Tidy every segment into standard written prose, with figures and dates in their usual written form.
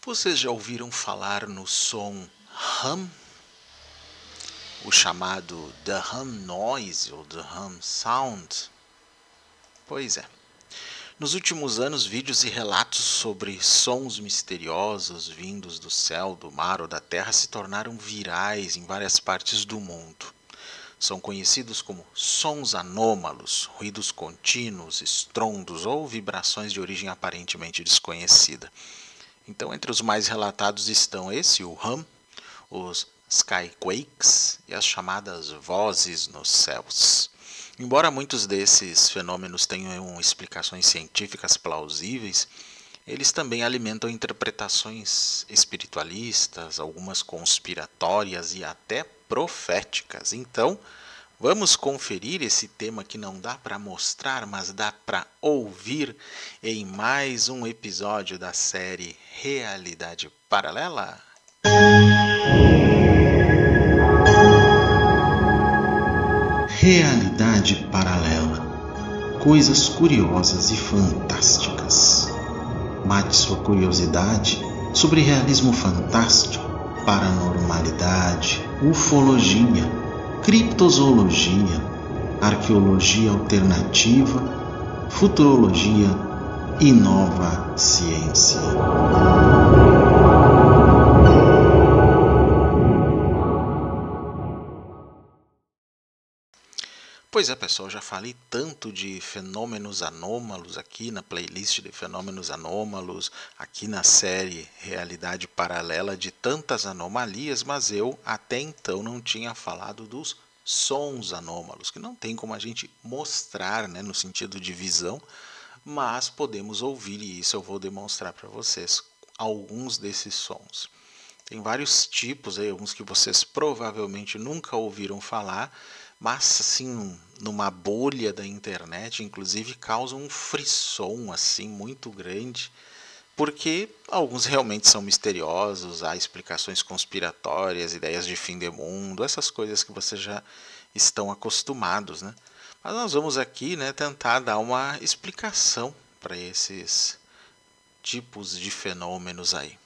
Vocês já ouviram falar no som hum? O chamado The Hum Noise ou The Hum Sound? Pois é. Nos últimos anos, vídeos e relatos sobre sons misteriosos vindos do céu, do mar ou da terra se tornaram virais em várias partes do mundo. São conhecidos como sons anômalos, ruídos contínuos, estrondos ou vibrações de origem aparentemente desconhecida. Então, entre os mais relatados estão o hum, os skyquakes e as chamadas vozes nos céus. Embora muitos desses fenômenos tenham explicações científicas plausíveis, eles também alimentam interpretações espiritualistas, algumas conspiratórias e até proféticas. Então, vamos conferir esse tema que não dá para mostrar, mas dá para ouvir em mais um episódio da série Realidade Paralela? Realidade paralela. Coisas curiosas e fantásticas. Mate sua curiosidade sobre realismo fantástico, paranormalidade, ufologia, criptozoologia, arqueologia alternativa, futurologia e nova ciência. Pois é, pessoal, já falei tanto de fenômenos anômalos aqui na playlist de fenômenos anômalos, aqui na série Realidade Paralela, de tantas anomalias, mas eu até então não tinha falado dos sons anômalos, que não tem como a gente mostrar, né, no sentido de visão, mas podemos ouvir, e isso eu vou demonstrar para vocês alguns desses sons. Tem vários tipos aí, alguns que vocês provavelmente nunca ouviram falar, mas assim, numa bolha da internet, inclusive causam um frisson assim muito grande, porque alguns realmente são misteriosos, há explicações conspiratórias, ideias de fim de mundo, essas coisas que vocês já estão acostumados, né? Mas nós vamos aqui, né, tentar dar uma explicação para esses tipos de fenômenos aí.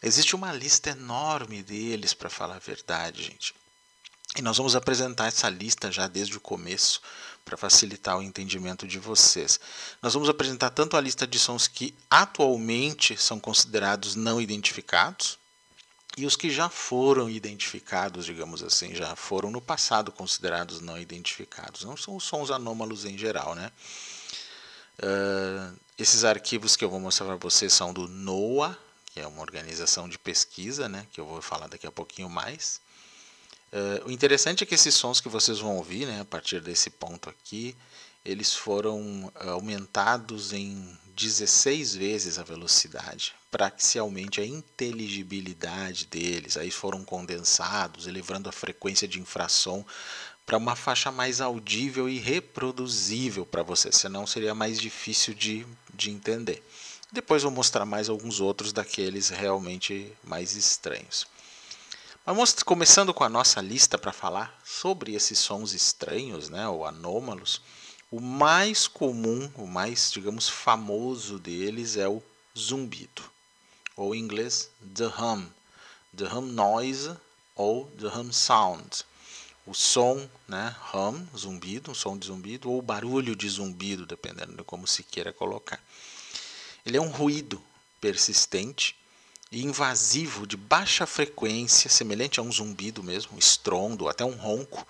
Existe uma lista enorme deles, para falar a verdade, gente. E nós vamos apresentar essa lista já desde o começo, para facilitar o entendimento de vocês. Nós vamos apresentar tanto a lista de sons que atualmente são considerados não identificados, e os que já foram identificados, digamos assim, já foram no passado considerados não identificados. Não são os sons anômalos em geral, né? Esses arquivos que eu vou mostrar para vocês são do NOAA, que é uma organização de pesquisa, né, que eu vou falar daqui a pouquinho mais. O interessante é que esses sons que vocês vão ouvir, né, a partir desse ponto aqui, eles foram aumentados em 16 vezes a velocidade, para que se aumente a inteligibilidade deles. Aí foram condensados, elevando a frequência de infrassom para uma faixa mais audível e reproduzível para você, senão seria mais difícil de entender. Depois vou mostrar mais alguns outros daqueles realmente mais estranhos. Vamos começando com a nossa lista para falar sobre esses sons estranhos, né, ou anômalos. O mais comum, o mais, digamos, famoso deles é o zumbido, ou em inglês the hum noise ou the hum sound. O som, né, hum, zumbido, um som de zumbido, ou barulho de zumbido, dependendo de como se queira colocar. Ele é um ruído persistente e invasivo de baixa frequência, semelhante a um zumbido mesmo, estrondo, até um ronco,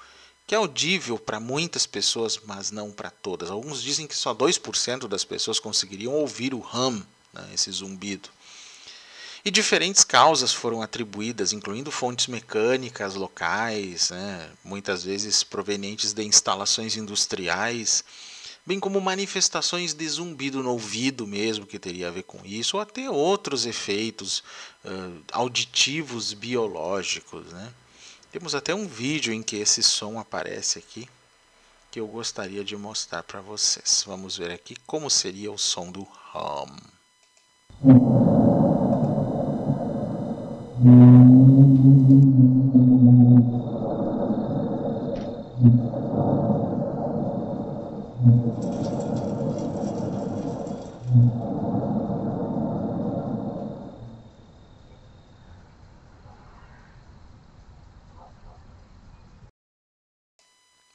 que é audível para muitas pessoas, mas não para todas. Alguns dizem que só 2% das pessoas conseguiriam ouvir o hum, né, esse zumbido. E diferentes causas foram atribuídas, incluindo fontes mecânicas locais, né, muitas vezes provenientes de instalações industriais, bem como manifestações de zumbido no ouvido mesmo, que teria a ver com isso, ou até outros efeitos auditivos biológicos, né? Temos até um vídeo em que esse som aparece aqui, que eu gostaria de mostrar para vocês. Vamos ver aqui como seria o som do hum.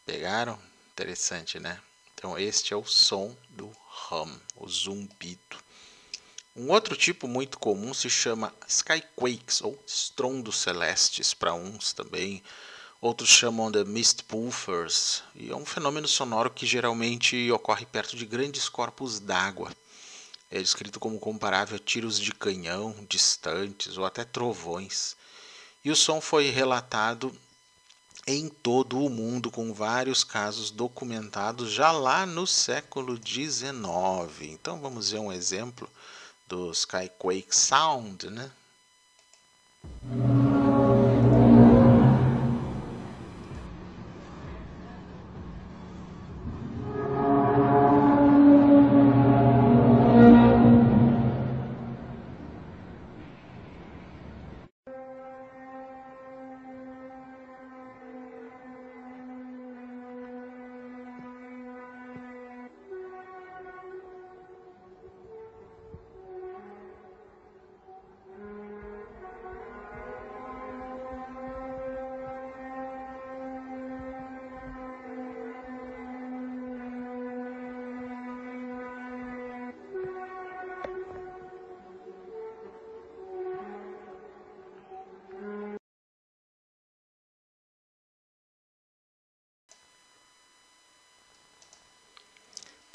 Pegaram? Interessante, né? Então este é o som do hum, o zumbido. Um outro tipo muito comum se chama skyquakes, ou estrondos celestes para uns também. Outros chamam de mist pulsars, e é um fenômeno sonoro que geralmente ocorre perto de grandes corpos d'água. É descrito como comparável a tiros de canhão distantes ou até trovões. E o som foi relatado em todo o mundo, com vários casos documentados já lá no século XIX. Então vamos ver um exemplo do Skyquake Sound, né?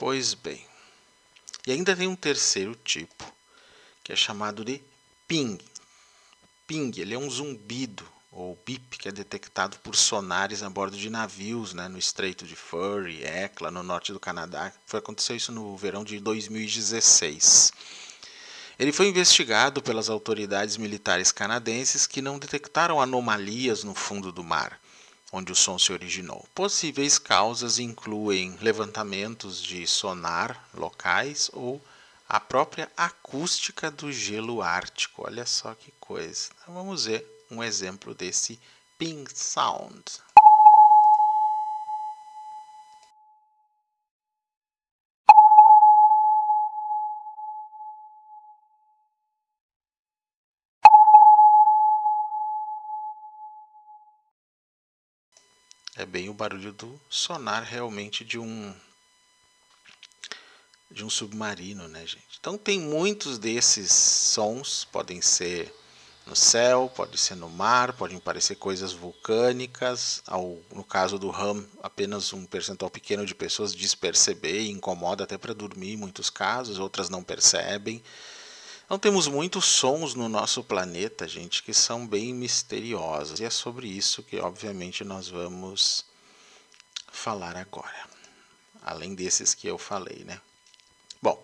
Pois bem, e ainda tem um terceiro tipo, que é chamado de ping. Ping, ele é um zumbido, ou bip, que é detectado por sonares a bordo de navios, né, no Estreito de Furry, Hecla, no norte do Canadá. Aconteceu isso no verão de 2016. Ele foi investigado pelas autoridades militares canadenses, que não detectaram anomalias no fundo do mar, onde o som se originou. Possíveis causas incluem levantamentos de sonar locais ou a própria acústica do gelo ártico. Olha só que coisa. Então, vamos ver um exemplo desse ping sound. É bem o barulho do sonar realmente de um submarino, né, gente? Então tem muitos desses sons, podem ser no céu, pode ser no mar, podem parecer coisas vulcânicas. No caso do hum, apenas um percentual pequeno de pessoas diz perceber e incomoda até para dormir em muitos casos, outras não percebem. Então temos muitos sons no nosso planeta, gente, que são bem misteriosos. E é sobre isso que, obviamente, nós vamos falar agora. Além desses que eu falei, né? Bom,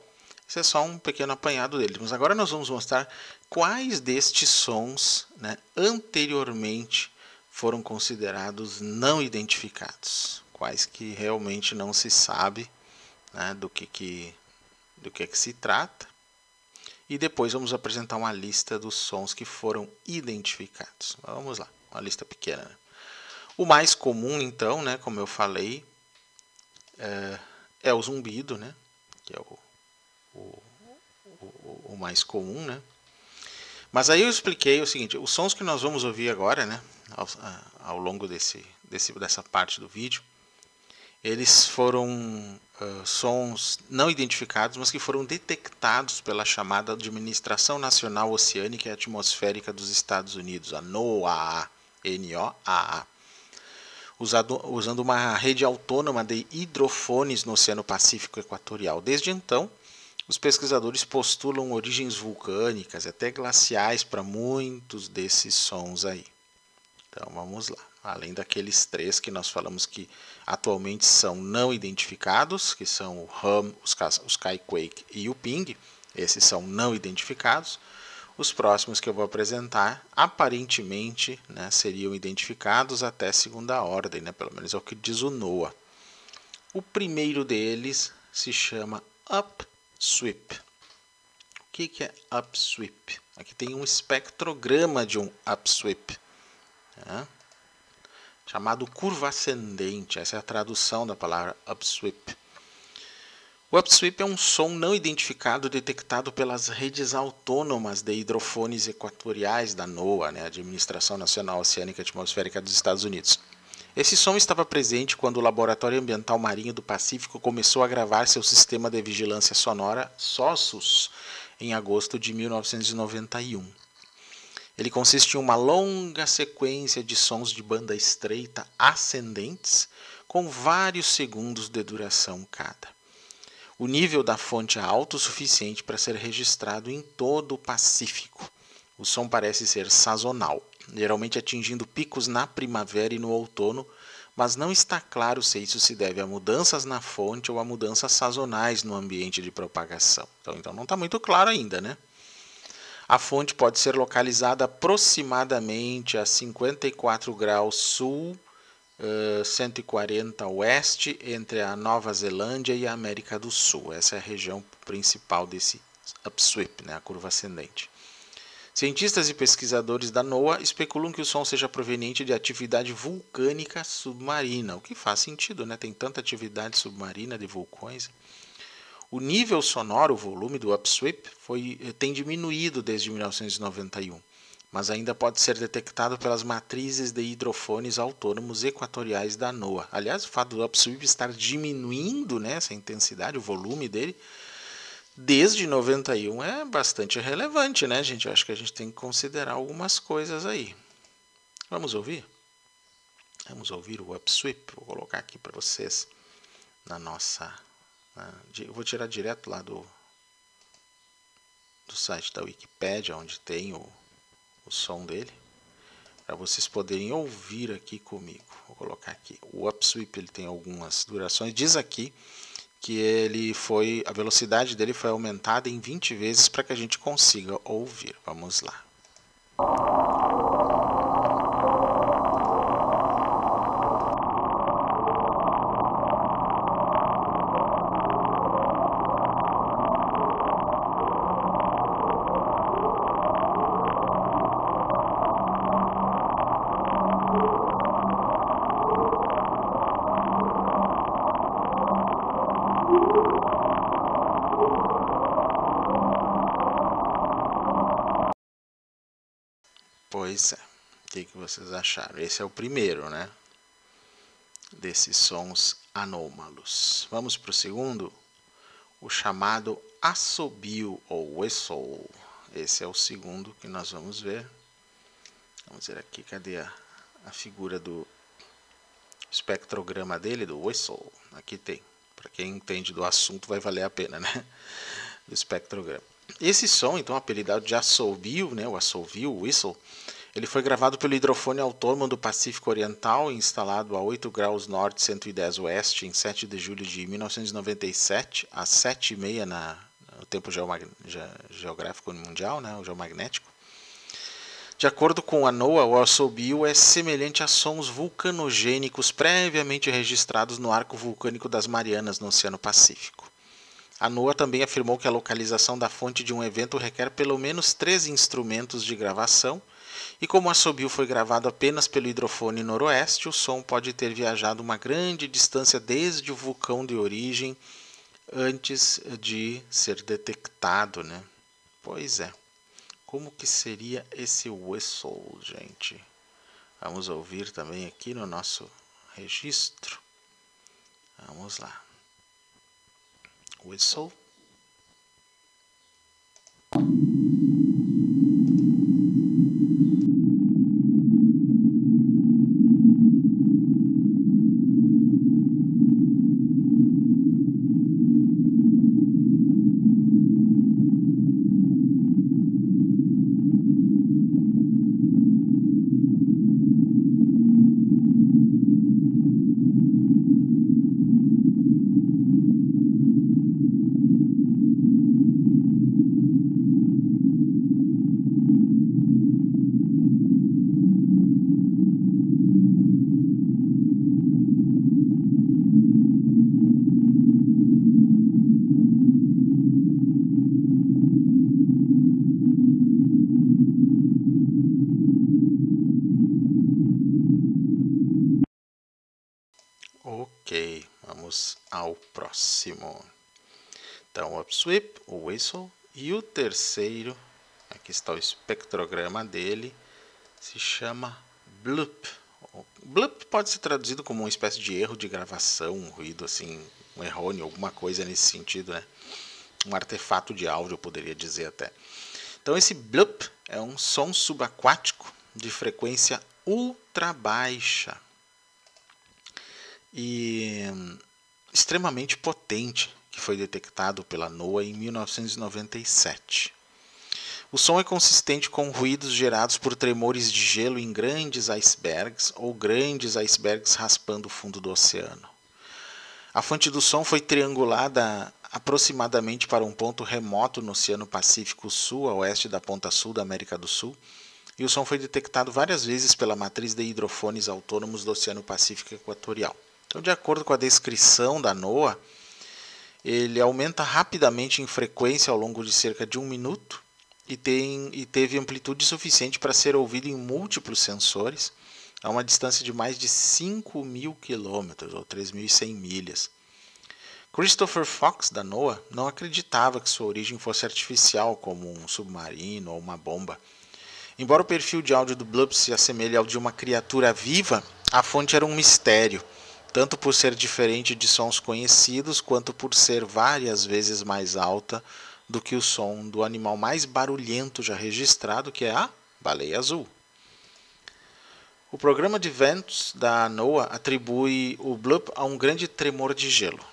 esse é só um pequeno apanhado deles, mas agora nós vamos mostrar quais destes sons, né, anteriormente foram considerados não identificados, quais que realmente não se sabe, né, do que se trata, e depois vamos apresentar uma lista dos sons que foram identificados. Vamos lá, uma lista pequena. Né? O mais comum, então, né, como eu falei, é o zumbido, né, que é o mais comum, né? Mas aí eu expliquei o seguinte: os sons que nós vamos ouvir agora, né, ao longo dessa parte do vídeo, eles foram sons não identificados, mas que foram detectados pela chamada Administração Nacional Oceânica e Atmosférica dos Estados Unidos, a NOAA, N-O-A-A, usando uma rede autônoma de hidrofones no Oceano Pacífico Equatorial. Desde então, os pesquisadores postulam origens vulcânicas, até glaciais, para muitos desses sons aí. Então vamos lá. Além daqueles três que nós falamos que atualmente são não identificados, que são o hum, o skyquake e o ping, esses são não identificados. Os próximos que eu vou apresentar, aparentemente, né, seriam identificados até segunda ordem, né, pelo menos é o que diz o NOAA. O primeiro deles se chama upsweep. O que é upsweep? Aqui tem um espectrograma de um upsweep, né? Chamado curva ascendente. Essa é a tradução da palavra upsweep. O upsweep é um som não identificado detectado pelas redes autônomas de hidrofones equatoriais da NOAA, né, Administração Nacional Oceânica e Atmosférica dos Estados Unidos. Esse som estava presente quando o Laboratório Ambiental Marinho do Pacífico começou a gravar seu sistema de vigilância sonora SOSUS em agosto de 1991. Ele consiste em uma longa sequência de sons de banda estreita ascendentes com vários segundos de duração cada. O nível da fonte é alto o suficiente para ser registrado em todo o Pacífico. O som parece ser sazonal, geralmente atingindo picos na primavera e no outono, mas não está claro se isso se deve a mudanças na fonte ou a mudanças sazonais no ambiente de propagação. Então não está muito claro ainda, né? A fonte pode ser localizada aproximadamente a 54 graus sul, 140 oeste, entre a Nova Zelândia e a América do Sul. Essa é a região principal desse upsweep, né, a curva ascendente. Cientistas e pesquisadores da NOAA especulam que o som seja proveniente de atividade vulcânica submarina, o que faz sentido, né? Tem tanta atividade submarina de vulcões. O nível sonoro, o volume do upsweep, tem diminuído desde 1991, mas ainda pode ser detectado pelas matrizes de hidrofones autônomos equatoriais da NOAA. Aliás, o fato do upsweep estar diminuindo, né, essa intensidade, o volume dele, desde 91 é bastante relevante, né, gente? Eu acho que a gente tem que considerar algumas coisas aí. Vamos ouvir? Vamos ouvir o upsweep. Vou colocar aqui para vocês na nossa... Eu vou tirar direto lá do site da Wikipédia, onde tem o som dele, para vocês poderem ouvir aqui comigo. Vou colocar aqui. O upsweep ele tem algumas durações. Diz aqui que a velocidade dele foi aumentada em 20 vezes para que a gente consiga ouvir. Vamos lá. Pois é, o que vocês acharam? Esse é o primeiro, né? Desses sons anômalos. Vamos para o segundo, o chamado assobio ou whistle. Esse é o segundo que nós vamos ver. Vamos ver aqui, cadê a figura do espectrograma dele, do whistle? Aqui tem. Para quem entende do assunto vai valer a pena, né? Do espectrograma. Esse som, então, apelidado de assobio, né, o assobio, o whistle, ele foi gravado pelo hidrofone autônomo do Pacífico Oriental, instalado a 8 graus norte, 110 oeste, em 7 de julho de 1997, às 7h30 no tempo geográfico mundial, né, o geomagnético. De acordo com a NOAA, o assobio é semelhante a sons vulcanogênicos previamente registrados no arco vulcânico das Marianas, no Oceano Pacífico. A NOAA também afirmou que a localização da fonte de um evento requer pelo menos 3 instrumentos de gravação, e como o assobio foi gravado apenas pelo hidrofone noroeste, o som pode ter viajado uma grande distância desde o vulcão de origem antes de ser detectado, né? Pois é. Como que seria esse whistle, gente? Vamos ouvir também aqui no nosso registro. Vamos lá. Whistle. Ok, vamos ao próximo. Então, o upsweep, o whistle e o terceiro, aqui está o espectrograma dele, se chama bloop Blup pode ser traduzido como uma espécie de erro de gravação, um ruído assim, um errôneo, alguma coisa nesse sentido, né? Um artefato de áudio, eu poderia dizer até. Então esse blup é um som subaquático de frequência ultra baixa e extremamente potente, que foi detectado pela NOAA em 1997. O som é consistente com ruídos gerados por tremores de gelo em grandes icebergs ou grandes icebergs raspando o fundo do oceano. A fonte do som foi triangulada aproximadamente para um ponto remoto no Oceano Pacífico Sul, a oeste da ponta sul da América do Sul, e o som foi detectado várias vezes pela matriz de hidrofones autônomos do Oceano Pacífico Equatorial. Então, de acordo com a descrição da NOAA, ele aumenta rapidamente em frequência ao longo de cerca de 1 minuto e teve amplitude suficiente para ser ouvido em múltiplos sensores a uma distância de mais de 5.000 quilômetros, ou 3.100 milhas. Christopher Fox, da NOAA, não acreditava que sua origem fosse artificial, como um submarino ou uma bomba. Embora o perfil de áudio do Blup se assemelhe ao de uma criatura viva, a fonte era um mistério, tanto por ser diferente de sons conhecidos, quanto por ser várias vezes mais alta do que o som do animal mais barulhento já registrado, que é a baleia azul. O programa de ventos da NOAA atribui o Blup a um grande tremor de gelo.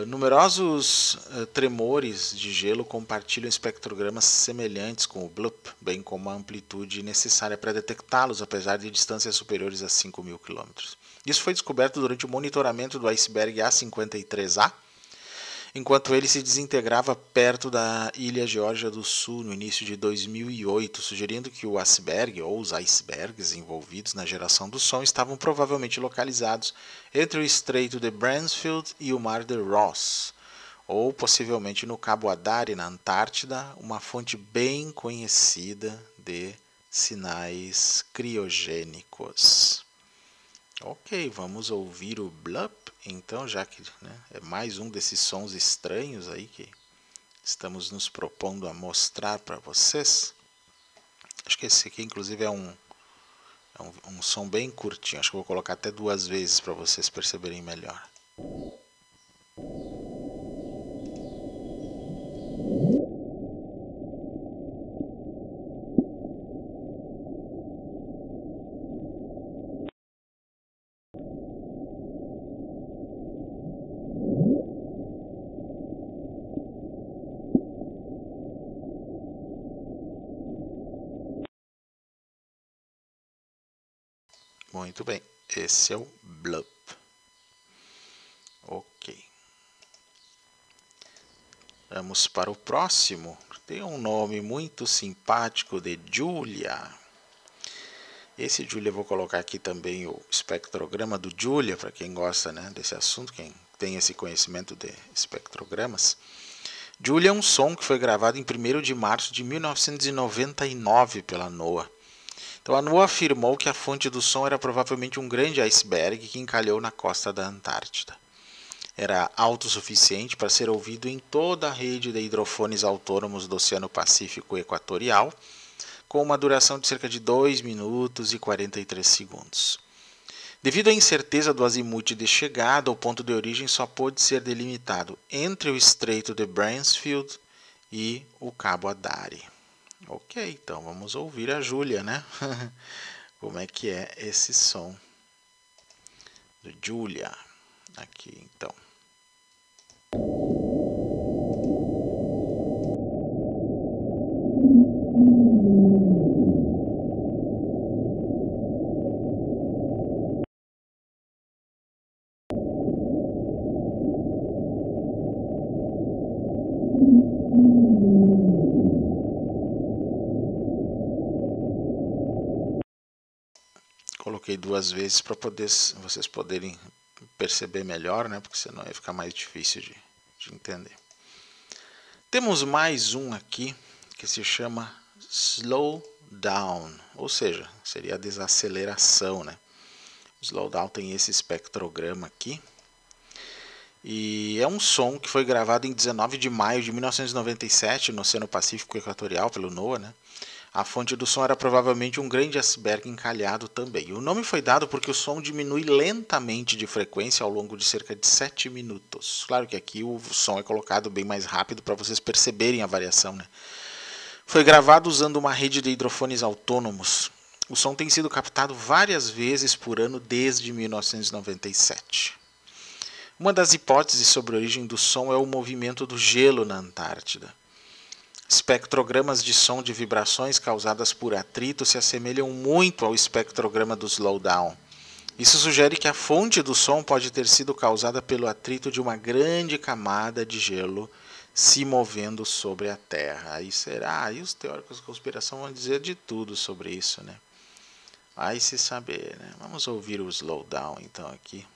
Numerosos tremores de gelo compartilham espectrogramas semelhantes com o Blup, bem como a amplitude necessária para detectá-los, apesar de distâncias superiores a 5.000 km. Isso foi descoberto durante o monitoramento do iceberg A53A, enquanto ele se desintegrava perto da ilha Geórgia do Sul no início de 2008, sugerindo que o iceberg ou os icebergs envolvidos na geração do som estavam provavelmente localizados entre o Estreito de Bransfield e o Mar de Ross, ou possivelmente no Cabo Adare, na Antártida, uma fonte bem conhecida de sinais criogênicos. Ok, vamos ouvir o Blup, então, já que é mais um desses sons estranhos aí que estamos nos propondo a mostrar para vocês. Acho que esse aqui, inclusive, é um som bem curtinho. Acho que vou colocar até 2 vezes para vocês perceberem melhor. Muito bem, esse é o Blup. Ok. Vamos para o próximo. Tem um nome muito simpático de Julia. Esse Julia, eu vou colocar aqui também o espectrograma do Julia, para quem gosta desse assunto, quem tem esse conhecimento de espectrogramas. Julia é um som que foi gravado em 1º de março de 1999 pela NOAA. Então a NOAA afirmou que a fonte do som era provavelmente um grande iceberg que encalhou na costa da Antártida. Era alto o suficiente para ser ouvido em toda a rede de hidrofones autônomos do Oceano Pacífico Equatorial, com uma duração de cerca de 2 minutos e 43 segundos. Devido à incerteza do azimuth de chegada, o ponto de origem só pôde ser delimitado entre o Estreito de Bransfield e o Cabo Adare. Ok, então vamos ouvir a Julia, né? Como é que é esse som do Julia? Aqui, então. Coloquei 2 vezes para vocês poderem perceber melhor, né? Porque senão ia ficar mais difícil de entender. Temos mais um aqui que se chama Slow Down, ou seja, seria a desaceleração, né? O Slow Down tem esse espectrograma aqui. E é um som que foi gravado em 19 de maio de 1997 no Oceano Pacífico Equatorial pelo NOAA, né? A fonte do som era provavelmente um grande iceberg encalhado também. O nome foi dado porque o som diminui lentamente de frequência ao longo de cerca de 7 minutos. Claro que aqui o som é colocado bem mais rápido para vocês perceberem a variação, né? Foi gravado usando uma rede de hidrofones autônomos. O som tem sido captado várias vezes por ano desde 1997. Uma das hipóteses sobre a origem do som é o movimento do gelo na Antártida. Espectrogramas de som de vibrações causadas por atrito se assemelham muito ao espectrograma do slowdown. Isso sugere que a fonte do som pode ter sido causada pelo atrito de uma grande camada de gelo se movendo sobre a Terra. Aí será? Aí os teóricos da conspiração vão dizer de tudo sobre isso, né? Vai se saber, né? Vamos ouvir o slowdown então aqui.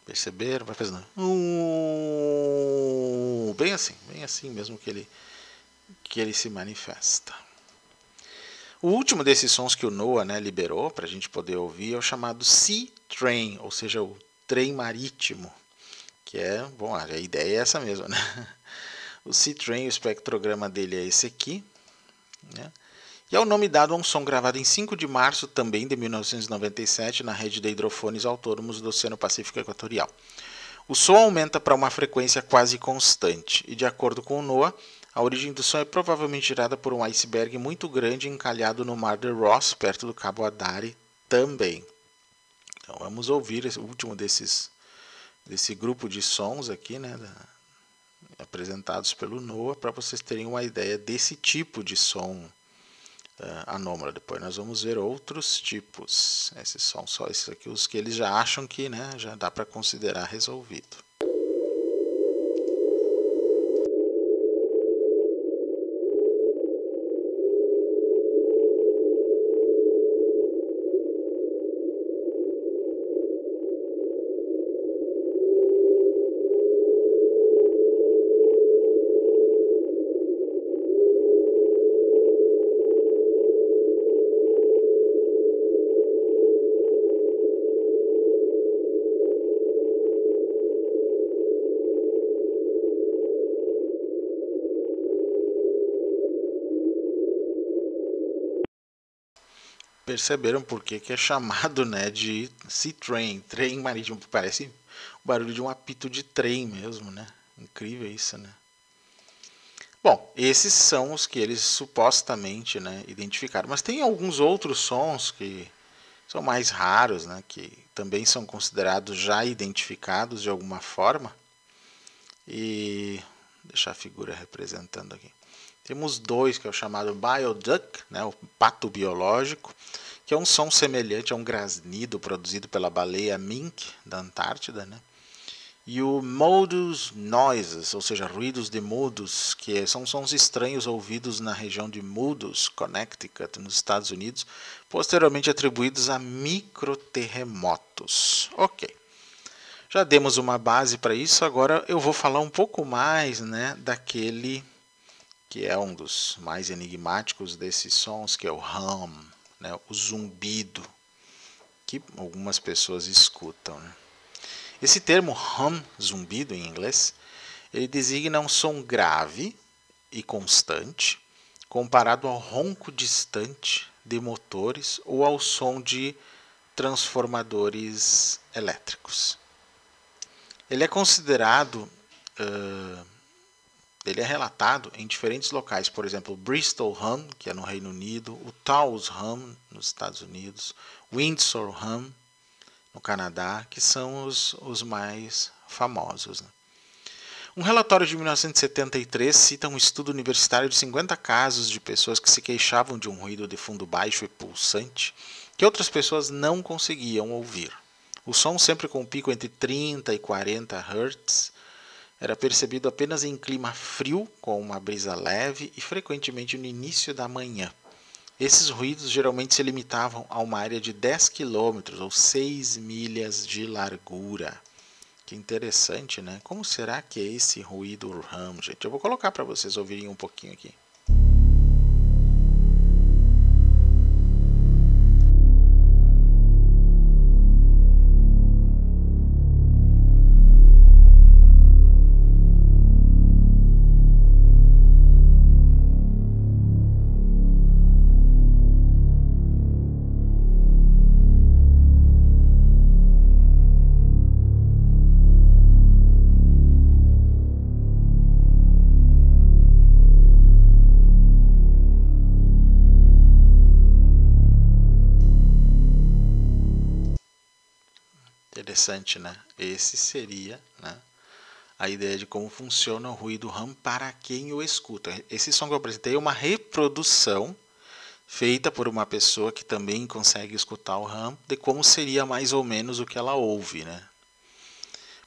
Perceberam? Vai fazendo bem assim mesmo que ele se manifesta. O último desses sons que o NOAA, né, liberou para a gente poder ouvir é o chamado Sea Train, ou seja, o trem marítimo, que é, bom, a ideia é essa mesmo, né? O Sea Train, o espectrograma dele é esse aqui, né? E é o nome dado a um som gravado em 5 de março também de 1997 na rede de hidrofones autônomos do Oceano Pacífico Equatorial. O som aumenta para uma frequência quase constante e, de acordo com o NOAA, a origem do som é provavelmente gerada por um iceberg muito grande encalhado no Mar de Ross, perto do Cabo Adare também. Então vamos ouvir o último desse grupo de sons aqui, né, apresentados pelo NOAA, para vocês terem uma ideia desse tipo de som anômalo. Depois nós vamos ver outros tipos. Esses são só esses aqui, os que eles já acham que, né, já dá para considerar resolvido. Perceberam por que é chamado, né, de Sea Train, trem marítimo? Parece o barulho de um apito de trem mesmo, né? Incrível isso, né? Bom, esses são os que eles supostamente, né, identificaram. Mas tem alguns outros sons que são mais raros, né, que também são considerados já identificados de alguma forma. E deixar a figura representando aqui. Temos dois, que é o chamado Bioduck, né, o pato biológico, que é um som semelhante a um grasnido produzido pela baleia mink da Antártida, né? E o Modus Noises, ou seja, ruídos de Modus, que são sons estranhos ouvidos na região de Modus, Connecticut, nos Estados Unidos, posteriormente atribuídos a microterremotos. Ok. Já demos uma base para isso, agora eu vou falar um pouco mais, né, daquele que é um dos mais enigmáticos desses sons, que é o hum, né, o zumbido, que algumas pessoas escutam, né? Esse termo hum, zumbido em inglês, ele designa um som grave e constante, comparado ao ronco distante de motores ou ao som de transformadores elétricos. Ele é considerado, ele é relatado em diferentes locais, por exemplo, Bristol Hum, que é no Reino Unido, o Taos Hum, nos Estados Unidos, Windsor Hum, no Canadá, que são os mais famosos, né? Um relatório de 1973 cita um estudo universitário de 50 casos de pessoas que se queixavam de um ruído de fundo baixo e pulsante que outras pessoas não conseguiam ouvir. O som, sempre com um pico entre 30 e 40 Hz, era percebido apenas em clima frio, com uma brisa leve e frequentemente no início da manhã. Esses ruídos geralmente se limitavam a uma área de 10 km ou 6 milhas de largura, Que interessante, né? Como será que é esse ruído hum, gente? Eu vou colocar para vocês ouvirem um pouquinho aqui. Interessante, né? Esse seria, né, a ideia de como funciona o ruído hum para quem o escuta. Esse som que eu apresentei é uma reprodução feita por uma pessoa que também consegue escutar o hum de como seria mais ou menos o que ela ouve, né?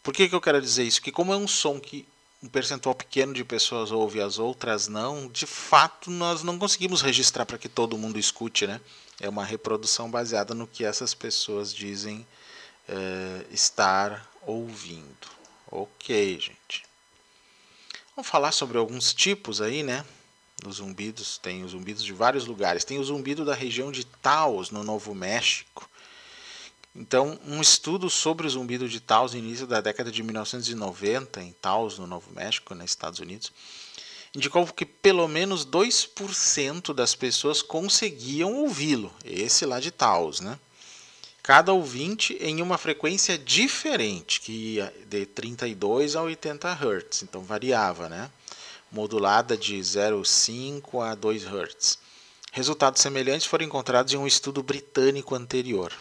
Por que eu quero dizer isso? Que como é um som que um percentual pequeno de pessoas ouve e as outras não, de fato nós não conseguimos registrar para que todo mundo escute, né? É uma reprodução baseada no que essas pessoas dizem estar ouvindo. Ok, gente. Vamos falar sobre alguns tipos aí, né? Dos zumbidos. Tem os zumbidos de vários lugares. Tem o zumbido da região de Taos, no Novo México. Então, um estudo sobre o zumbido de Taos no início da década de 1990, em Taos, no Novo México, nos Estados Unidos, indicou que pelo menos 2% das pessoas conseguiam ouvi-lo. Esse lá de Taos, né? Cada ouvinte em uma frequência diferente, que ia de 32 a 80 Hz, então variava, né? Modulada de 0,5 a 2 Hz. Resultados semelhantes foram encontrados em um estudo britânico anterior.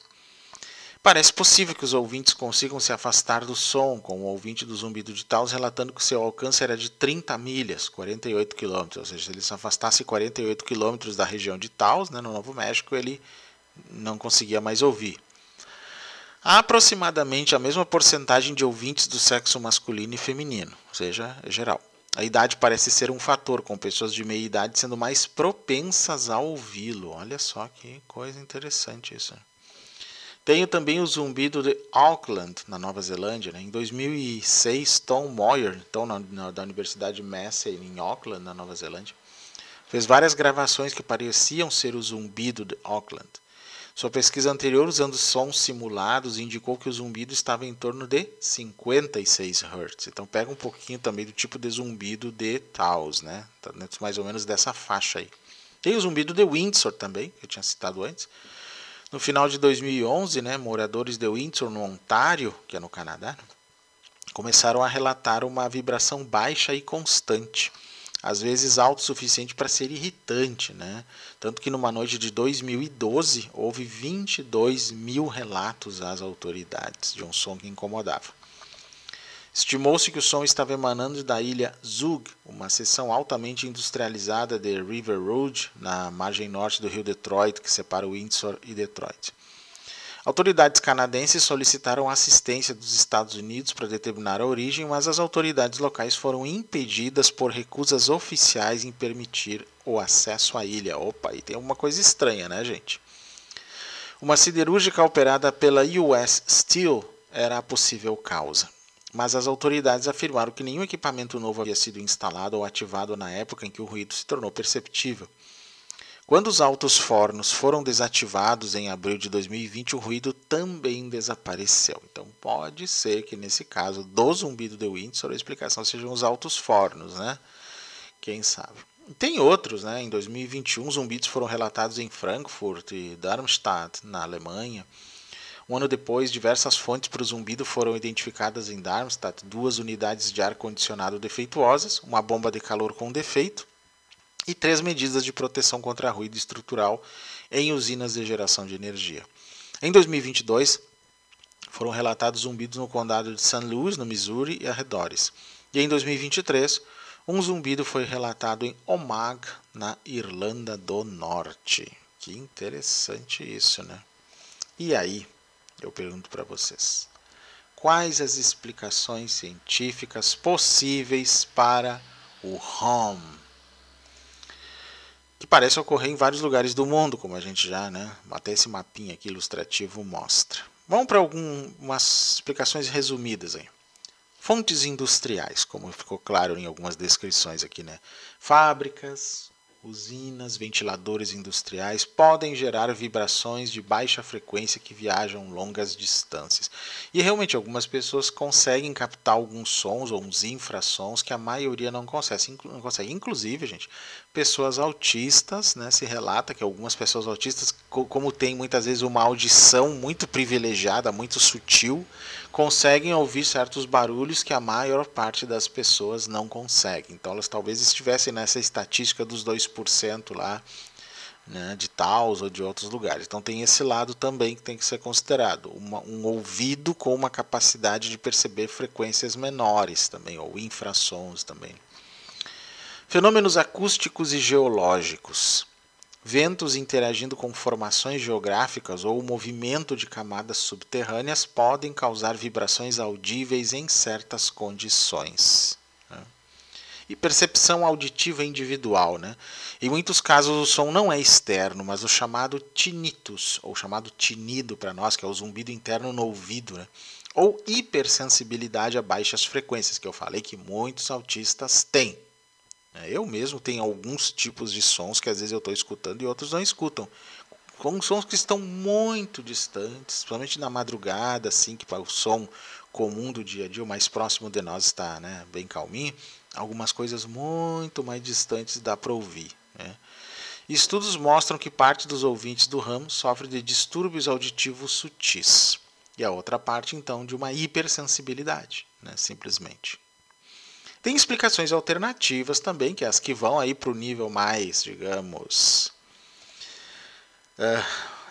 Parece possível que os ouvintes consigam se afastar do som, com o ouvinte do zumbido de Taos relatando que seu alcance era de 30 milhas, 48 km, ou seja, se ele se afastasse 48 km da região de Taos, né, no Novo México, ele não conseguia mais ouvir. Há aproximadamente a mesma porcentagem de ouvintes do sexo masculino e feminino, ou seja, é geral. A idade parece ser um fator, com pessoas de meia idade sendo mais propensas a ouvi-lo. Olha só que coisa interessante isso. Tenho também o zumbido de Auckland, na Nova Zelândia. Em 2006, Tom Moyer, da Universidade Massey, em Auckland, na Nova Zelândia, fez várias gravações que pareciam ser o zumbido de Auckland. Sua pesquisa anterior, usando sons simulados, indicou que o zumbido estava em torno de 56 Hz. Então pega um pouquinho também do tipo de zumbido de Taos, né? Tá mais ou menos dessa faixa aí. Tem o zumbido de Windsor também, que eu tinha citado antes. No final de 2011, né, moradores de Windsor, no Ontário, que é no Canadá, começaram a relatar uma vibração baixa e constante, às vezes alto o suficiente para ser irritante, né? Tanto que numa noite de 2012 houve 22 mil relatos às autoridades de um som que incomodava. Estimou-se que o som estava emanando da ilha Zug, uma seção altamente industrializada de River Road, na margem norte do rio Detroit, que separa Windsor e Detroit. Autoridades canadenses solicitaram assistência dos Estados Unidos para determinar a origem, mas as autoridades locais foram impedidas por recusas oficiais em permitir o acesso à ilha. Opa, e tem uma coisa estranha, né, gente? Uma siderúrgica operada pela US Steel era a possível causa, mas as autoridades afirmaram que nenhum equipamento novo havia sido instalado ou ativado na época em que o ruído se tornou perceptível. Quando os altos fornos foram desativados em abril de 2020, o ruído também desapareceu. Então pode ser que nesse caso do zumbido de Windsor a explicação sejam os altos fornos, né? Quem sabe? Tem outros, né? Em 2021 zumbidos foram relatados em Frankfurt e Darmstadt, na Alemanha. Um ano depois, diversas fontes para o zumbido foram identificadas em Darmstadt, 2 unidades de ar-condicionado defeituosas, uma bomba de calor com defeito e 3 medidas de proteção contra ruído estrutural em usinas de geração de energia. Em 2022, foram relatados zumbidos no condado de St. Louis, no Missouri e arredores. E em 2023, um zumbido foi relatado em Omagh, na Irlanda do Norte. Que interessante isso, né? E aí, eu pergunto para vocês, quais as explicações científicas possíveis para o hum? Que parece ocorrer em vários lugares do mundo, como a gente já, né? Até esse mapinha aqui ilustrativo mostra. Vamos para algumas explicações resumidas aí. Fontes industriais, como ficou claro em algumas descrições aqui, né? Fábricas, usinas, ventiladores industriais podem gerar vibrações de baixa frequência que viajam longas distâncias. E realmente algumas pessoas conseguem captar alguns sons ou uns infrassons que a maioria não consegue. Inclusive, gente, pessoas autistas, né, se relata que algumas pessoas autistas, como têm muitas vezes uma audição muito privilegiada, muito sutil, conseguem ouvir certos barulhos que a maior parte das pessoas não consegue. Então elas talvez estivessem nessa estatística dos 2% lá, né, de Taos ou de outros lugares. Então tem esse lado também que tem que ser considerado. Um ouvido com uma capacidade de perceber frequências menores também, ou infrassons também. Fenômenos acústicos e geológicos. Ventos interagindo com formações geográficas ou o movimento de camadas subterrâneas podem causar vibrações audíveis em certas condições. E percepção auditiva individual, né? Em muitos casos o som não é externo, mas o chamado tinnitus, ou chamado tinido para nós, que é o zumbido interno no ouvido, né? Ou hipersensibilidade a baixas frequências, que eu falei que muitos autistas têm. Eu mesmo tenho alguns tipos de sons que às vezes eu estou escutando e outros não escutam. Com sons que estão muito distantes, principalmente na madrugada, assim, que para o som comum do dia a dia, o mais próximo de nós está, né, bem calminho. Algumas coisas muito mais distantes dá para ouvir, né? Estudos mostram que parte dos ouvintes do ramo sofre de distúrbios auditivos sutis. E a outra parte, então, de uma hipersensibilidade, né, simplesmente. Tem explicações alternativas também, que é as que vão aí para o nível mais, digamos,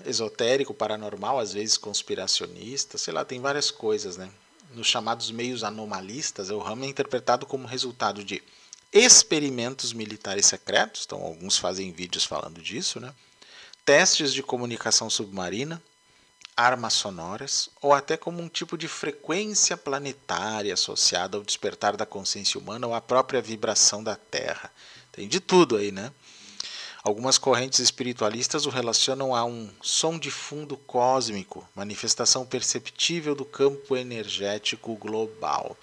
esotérico, paranormal, às vezes conspiracionista, sei lá, tem várias coisas, né? Nos chamados meios anomalistas, o ramo é interpretado como resultado de experimentos militares secretos, então alguns fazem vídeos falando disso, né? Testes de comunicação submarina, armas sonoras, ou até como um tipo de frequência planetária associada ao despertar da consciência humana ou à própria vibração da Terra. Tem de tudo aí, né? Algumas correntes espiritualistas o relacionam a um som de fundo cósmico, manifestação perceptível do campo energético global.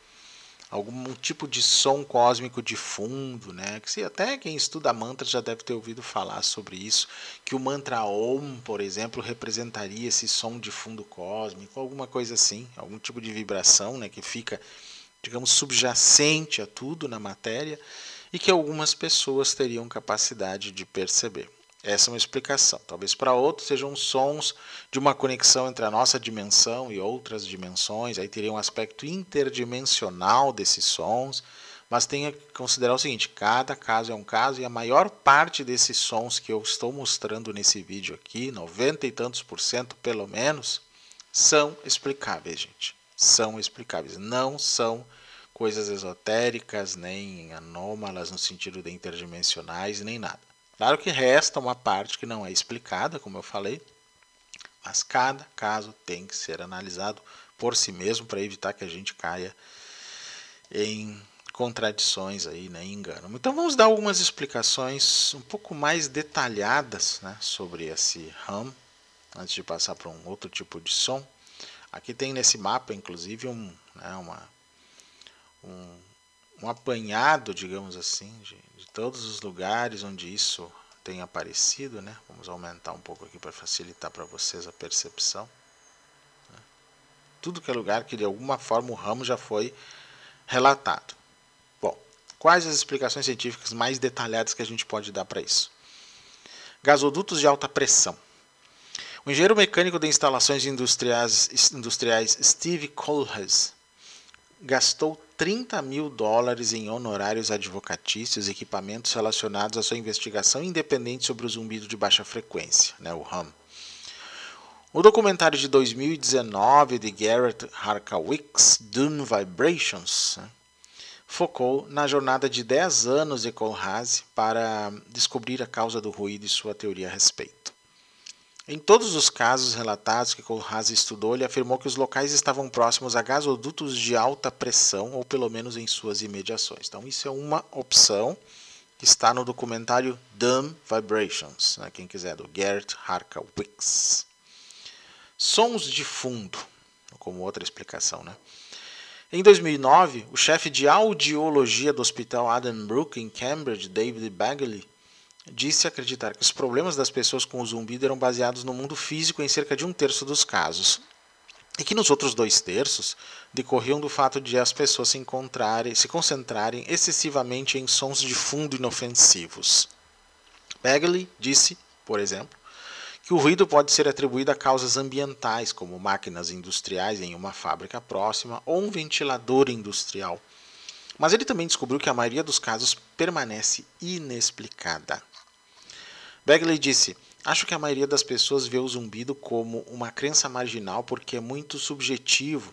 Algum tipo de som cósmico de fundo, né? Que até quem estuda mantra já deve ter ouvido falar sobre isso, que o mantra Om, por exemplo, representaria esse som de fundo cósmico, alguma coisa assim, algum tipo de vibração, né, que fica, digamos, subjacente a tudo na matéria e que algumas pessoas teriam capacidade de perceber. Essa é uma explicação. Talvez para outros sejam sons de uma conexão entre a nossa dimensão e outras dimensões, aí teria um aspecto interdimensional desses sons, mas tenha que considerar o seguinte, cada caso é um caso e a maior parte desses sons que eu estou mostrando nesse vídeo aqui, 90 e tantos % pelo menos, são explicáveis, gente. São explicáveis, não são coisas esotéricas, nem anômalas no sentido de interdimensionais, nem nada. Claro que resta uma parte que não é explicada, como eu falei, mas cada caso tem que ser analisado por si mesmo para evitar que a gente caia em contradições aí, né, em engano. Então vamos dar algumas explicações um pouco mais detalhadas, né, sobre esse RAM, antes de passar para um outro tipo de som. Aqui tem nesse mapa, inclusive, um apanhado, digamos assim, de todos os lugares onde isso tem aparecido, né? Vamos aumentar um pouco aqui para facilitar para vocês a percepção. Tudo que é lugar que de alguma forma o ramo já foi relatado. Bom, quais as explicações científicas mais detalhadas que a gente pode dar para isso? Gasodutos de alta pressão. O engenheiro mecânico de instalações industriais Steve Kohlhaas gastou $30 mil em honorários advocatícios e equipamentos relacionados à sua investigação independente sobre o zumbido de baixa frequência, né, o RAM. O documentário de 2019 de Garrett Harkawicz, Dune Vibrations, né, focou na jornada de 10 anos de Kohlhaas para descobrir a causa do ruído e sua teoria a respeito. Em todos os casos relatados que Kohlhaas estudou, ele afirmou que os locais estavam próximos a gasodutos de alta pressão, ou pelo menos em suas imediações. Então isso é uma opção que está no documentário Dune Vibrations, né, quem quiser, do Garrett Harkawicz. Sons de fundo, como outra explicação, né? Em 2009, o chefe de audiologia do Hospital Addenbrooke, em Cambridge, David Bagley, disse acreditar que os problemas das pessoas com o zumbido eram baseados no mundo físico em cerca de 1/3 dos casos, e que nos outros 2/3 decorriam do fato de as pessoas se concentrarem excessivamente em sons de fundo inofensivos. Bagley disse, por exemplo, que o ruído pode ser atribuído a causas ambientais, como máquinas industriais em uma fábrica próxima ou um ventilador industrial. Mas ele também descobriu que a maioria dos casos permanece inexplicada. Bagley disse: acho que a maioria das pessoas vê o zumbido como uma crença marginal porque é muito subjetivo.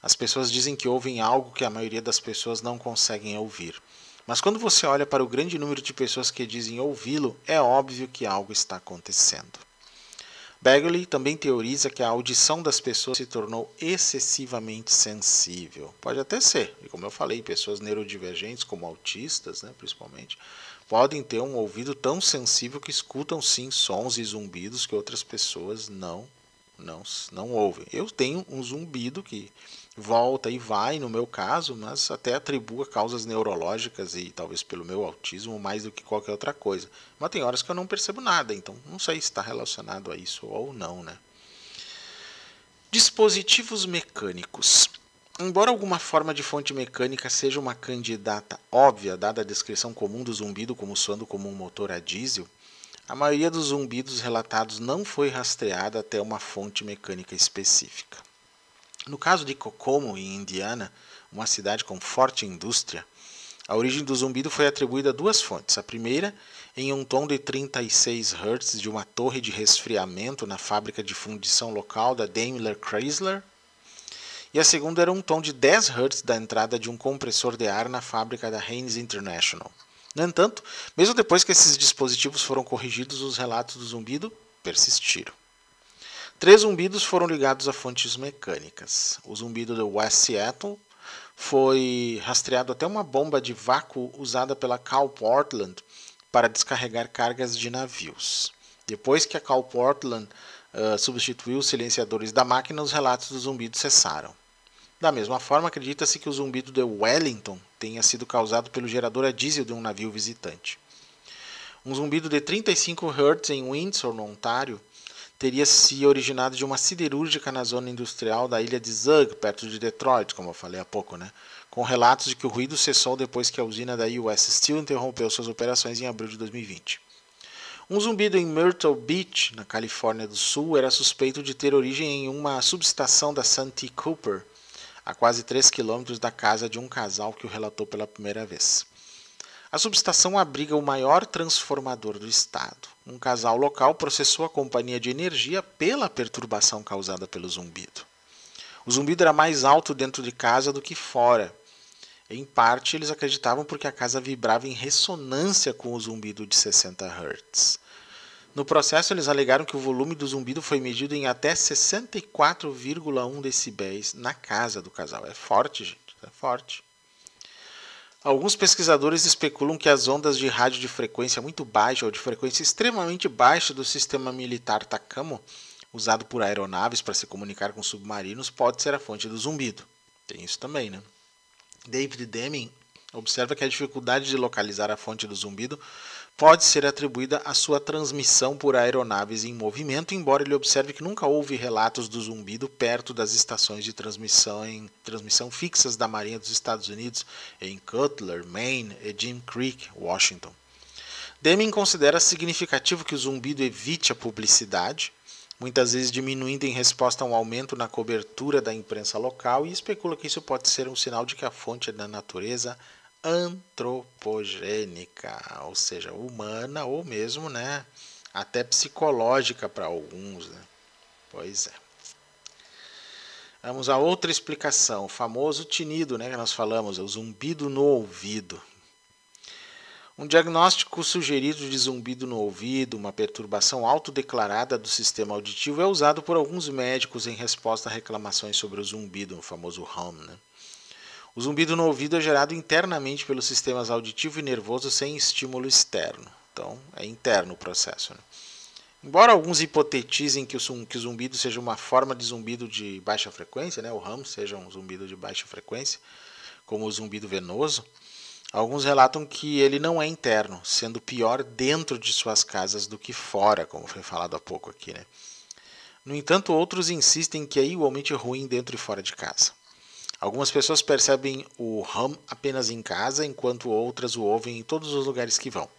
As pessoas dizem que ouvem algo que a maioria das pessoas não conseguem ouvir. Mas quando você olha para o grande número de pessoas que dizem ouvi-lo, é óbvio que algo está acontecendo. Bagley também teoriza que a audição das pessoas se tornou excessivamente sensível. Pode até ser, e como eu falei, pessoas neurodivergentes, como autistas, principalmente, podem ter um ouvido tão sensível que escutam sim sons e zumbidos que outras pessoas não ouvem. Eu tenho um zumbido que volta e vai no meu caso, mas até atribuo a causas neurológicas e talvez pelo meu autismo mais do que qualquer outra coisa. Mas tem horas que eu não percebo nada, então não sei se está relacionado a isso ou não, Dispositivos mecânicos. Embora alguma forma de fonte mecânica seja uma candidata óbvia, dada a descrição comum do zumbido como soando como um motor a diesel, a maioria dos zumbidos relatados não foi rastreada até uma fonte mecânica específica. No caso de Kokomo, em Indiana, uma cidade com forte indústria, a origem do zumbido foi atribuída a duas fontes. A primeira, em um tom de 36 Hz de uma torre de resfriamento na fábrica de fundição local da Daimler Chrysler, e a segunda era um tom de 10 Hz da entrada de um compressor de ar na fábrica da Haynes International. No entanto, mesmo depois que esses dispositivos foram corrigidos, os relatos do zumbido persistiram. 3 zumbidos foram ligados a fontes mecânicas. O zumbido de West Seattle foi rastreado até uma bomba de vácuo usada pela Cal Portland para descarregar cargas de navios. Depois que a Cal Portland substituiu os silenciadores da máquina, os relatos do zumbido cessaram. Da mesma forma, acredita-se que o zumbido de Wellington tenha sido causado pelo gerador a diesel de um navio visitante. Um zumbido de 35 Hz em Windsor, no Ontário, teria se originado de uma siderúrgica na zona industrial da ilha de Zug, perto de Detroit, como eu falei há pouco, com relatos de que o ruído cessou depois que a usina da US Steel interrompeu suas operações em abril de 2020. Um zumbido em Myrtle Beach, na Califórnia do Sul, era suspeito de ter origem em uma subestação da Santee Cooper, a quase 3 quilômetros da casa de um casal que o relatou pela primeira vez. A subestação abriga o maior transformador do estado. Um casal local processou a companhia de energia pela perturbação causada pelo zumbido. O zumbido era mais alto dentro de casa do que fora. Em parte, eles acreditavam porque a casa vibrava em ressonância com o zumbido de 60 Hz. No processo, eles alegaram que o volume do zumbido foi medido em até 64,1 decibéis na casa do casal. É forte, gente, é forte. Alguns pesquisadores especulam que as ondas de rádio de frequência muito baixa ou de frequência extremamente baixa do sistema militar TACAMO, usado por aeronaves para se comunicar com submarinos, pode ser a fonte do zumbido. Tem isso também, David Deming observa que a dificuldade de localizar a fonte do zumbido pode ser atribuída à sua transmissão por aeronaves em movimento, embora ele observe que nunca houve relatos do zumbido perto das estações de transmissão fixas da Marinha dos Estados Unidos em Cutler, Maine e Jim Creek, Washington. Deming considera significativo que o zumbido evite a publicidade, muitas vezes diminuindo em resposta a um aumento na cobertura da imprensa local, e especula que isso pode ser um sinal de que a fonte é da natureza antropogênica, ou seja, humana ou mesmo, até psicológica para alguns, Pois é. Vamos a outra explicação, o famoso tinido, que nós falamos, o zumbido no ouvido. Um diagnóstico sugerido de zumbido no ouvido, uma perturbação autodeclarada do sistema auditivo, é usado por alguns médicos em resposta a reclamações sobre o zumbido, o famoso hum. O zumbido no ouvido é gerado internamente pelos sistemas auditivo e nervoso sem estímulo externo. Então, é interno o processo. Embora alguns hipotetizem que o zumbido seja uma forma de zumbido de baixa frequência, né, o hum seja um zumbido de baixa frequência, como o zumbido venoso, alguns relatam que ele não é interno, sendo pior dentro de suas casas do que fora, como foi falado há pouco aqui, né? No entanto, outros insistem que é igualmente ruim dentro e fora de casa. Algumas pessoas percebem o hum apenas em casa, enquanto outras o ouvem em todos os lugares que vão.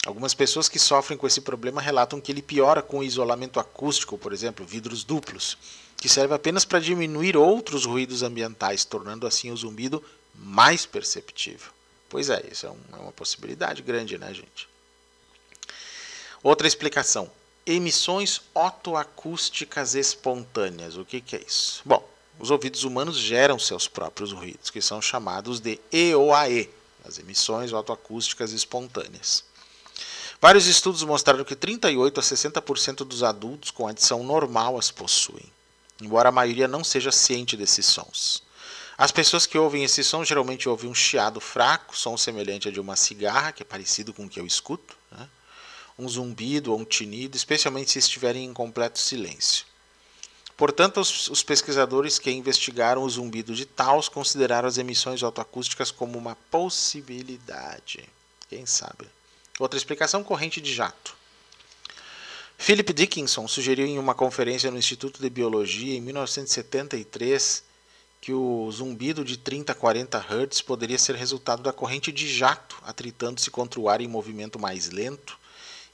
Algumas pessoas que sofrem com esse problema relatam que ele piora com o isolamento acústico, por exemplo, vidros duplos, que serve apenas para diminuir outros ruídos ambientais, tornando assim o zumbido mais perceptível. Pois é, isso é uma possibilidade grande, né, gente? Outra explicação: emissões otoacústicas espontâneas. O que é isso? Bom, os ouvidos humanos geram seus próprios ruídos, que são chamados de EOAE, as emissões otoacústicas espontâneas. Vários estudos mostraram que 38 a 60% dos adultos com adição normal as possuem, embora a maioria não seja ciente desses sons. As pessoas que ouvem esses sons geralmente ouvem um chiado fraco, som semelhante a de uma cigarra, que é parecido com o que eu escuto, né? Um zumbido ou um tinido, especialmente se estiverem em completo silêncio. Portanto, os pesquisadores que investigaram o zumbido de Taos consideraram as emissões otoacústicas como uma possibilidade. Quem sabe? Outra explicação: corrente de jato. Philip Dickinson sugeriu em uma conferência no Instituto de Biologia em 1973 que o zumbido de 30 a 40 Hz poderia ser resultado da corrente de jato atritando-se contra o ar em movimento mais lento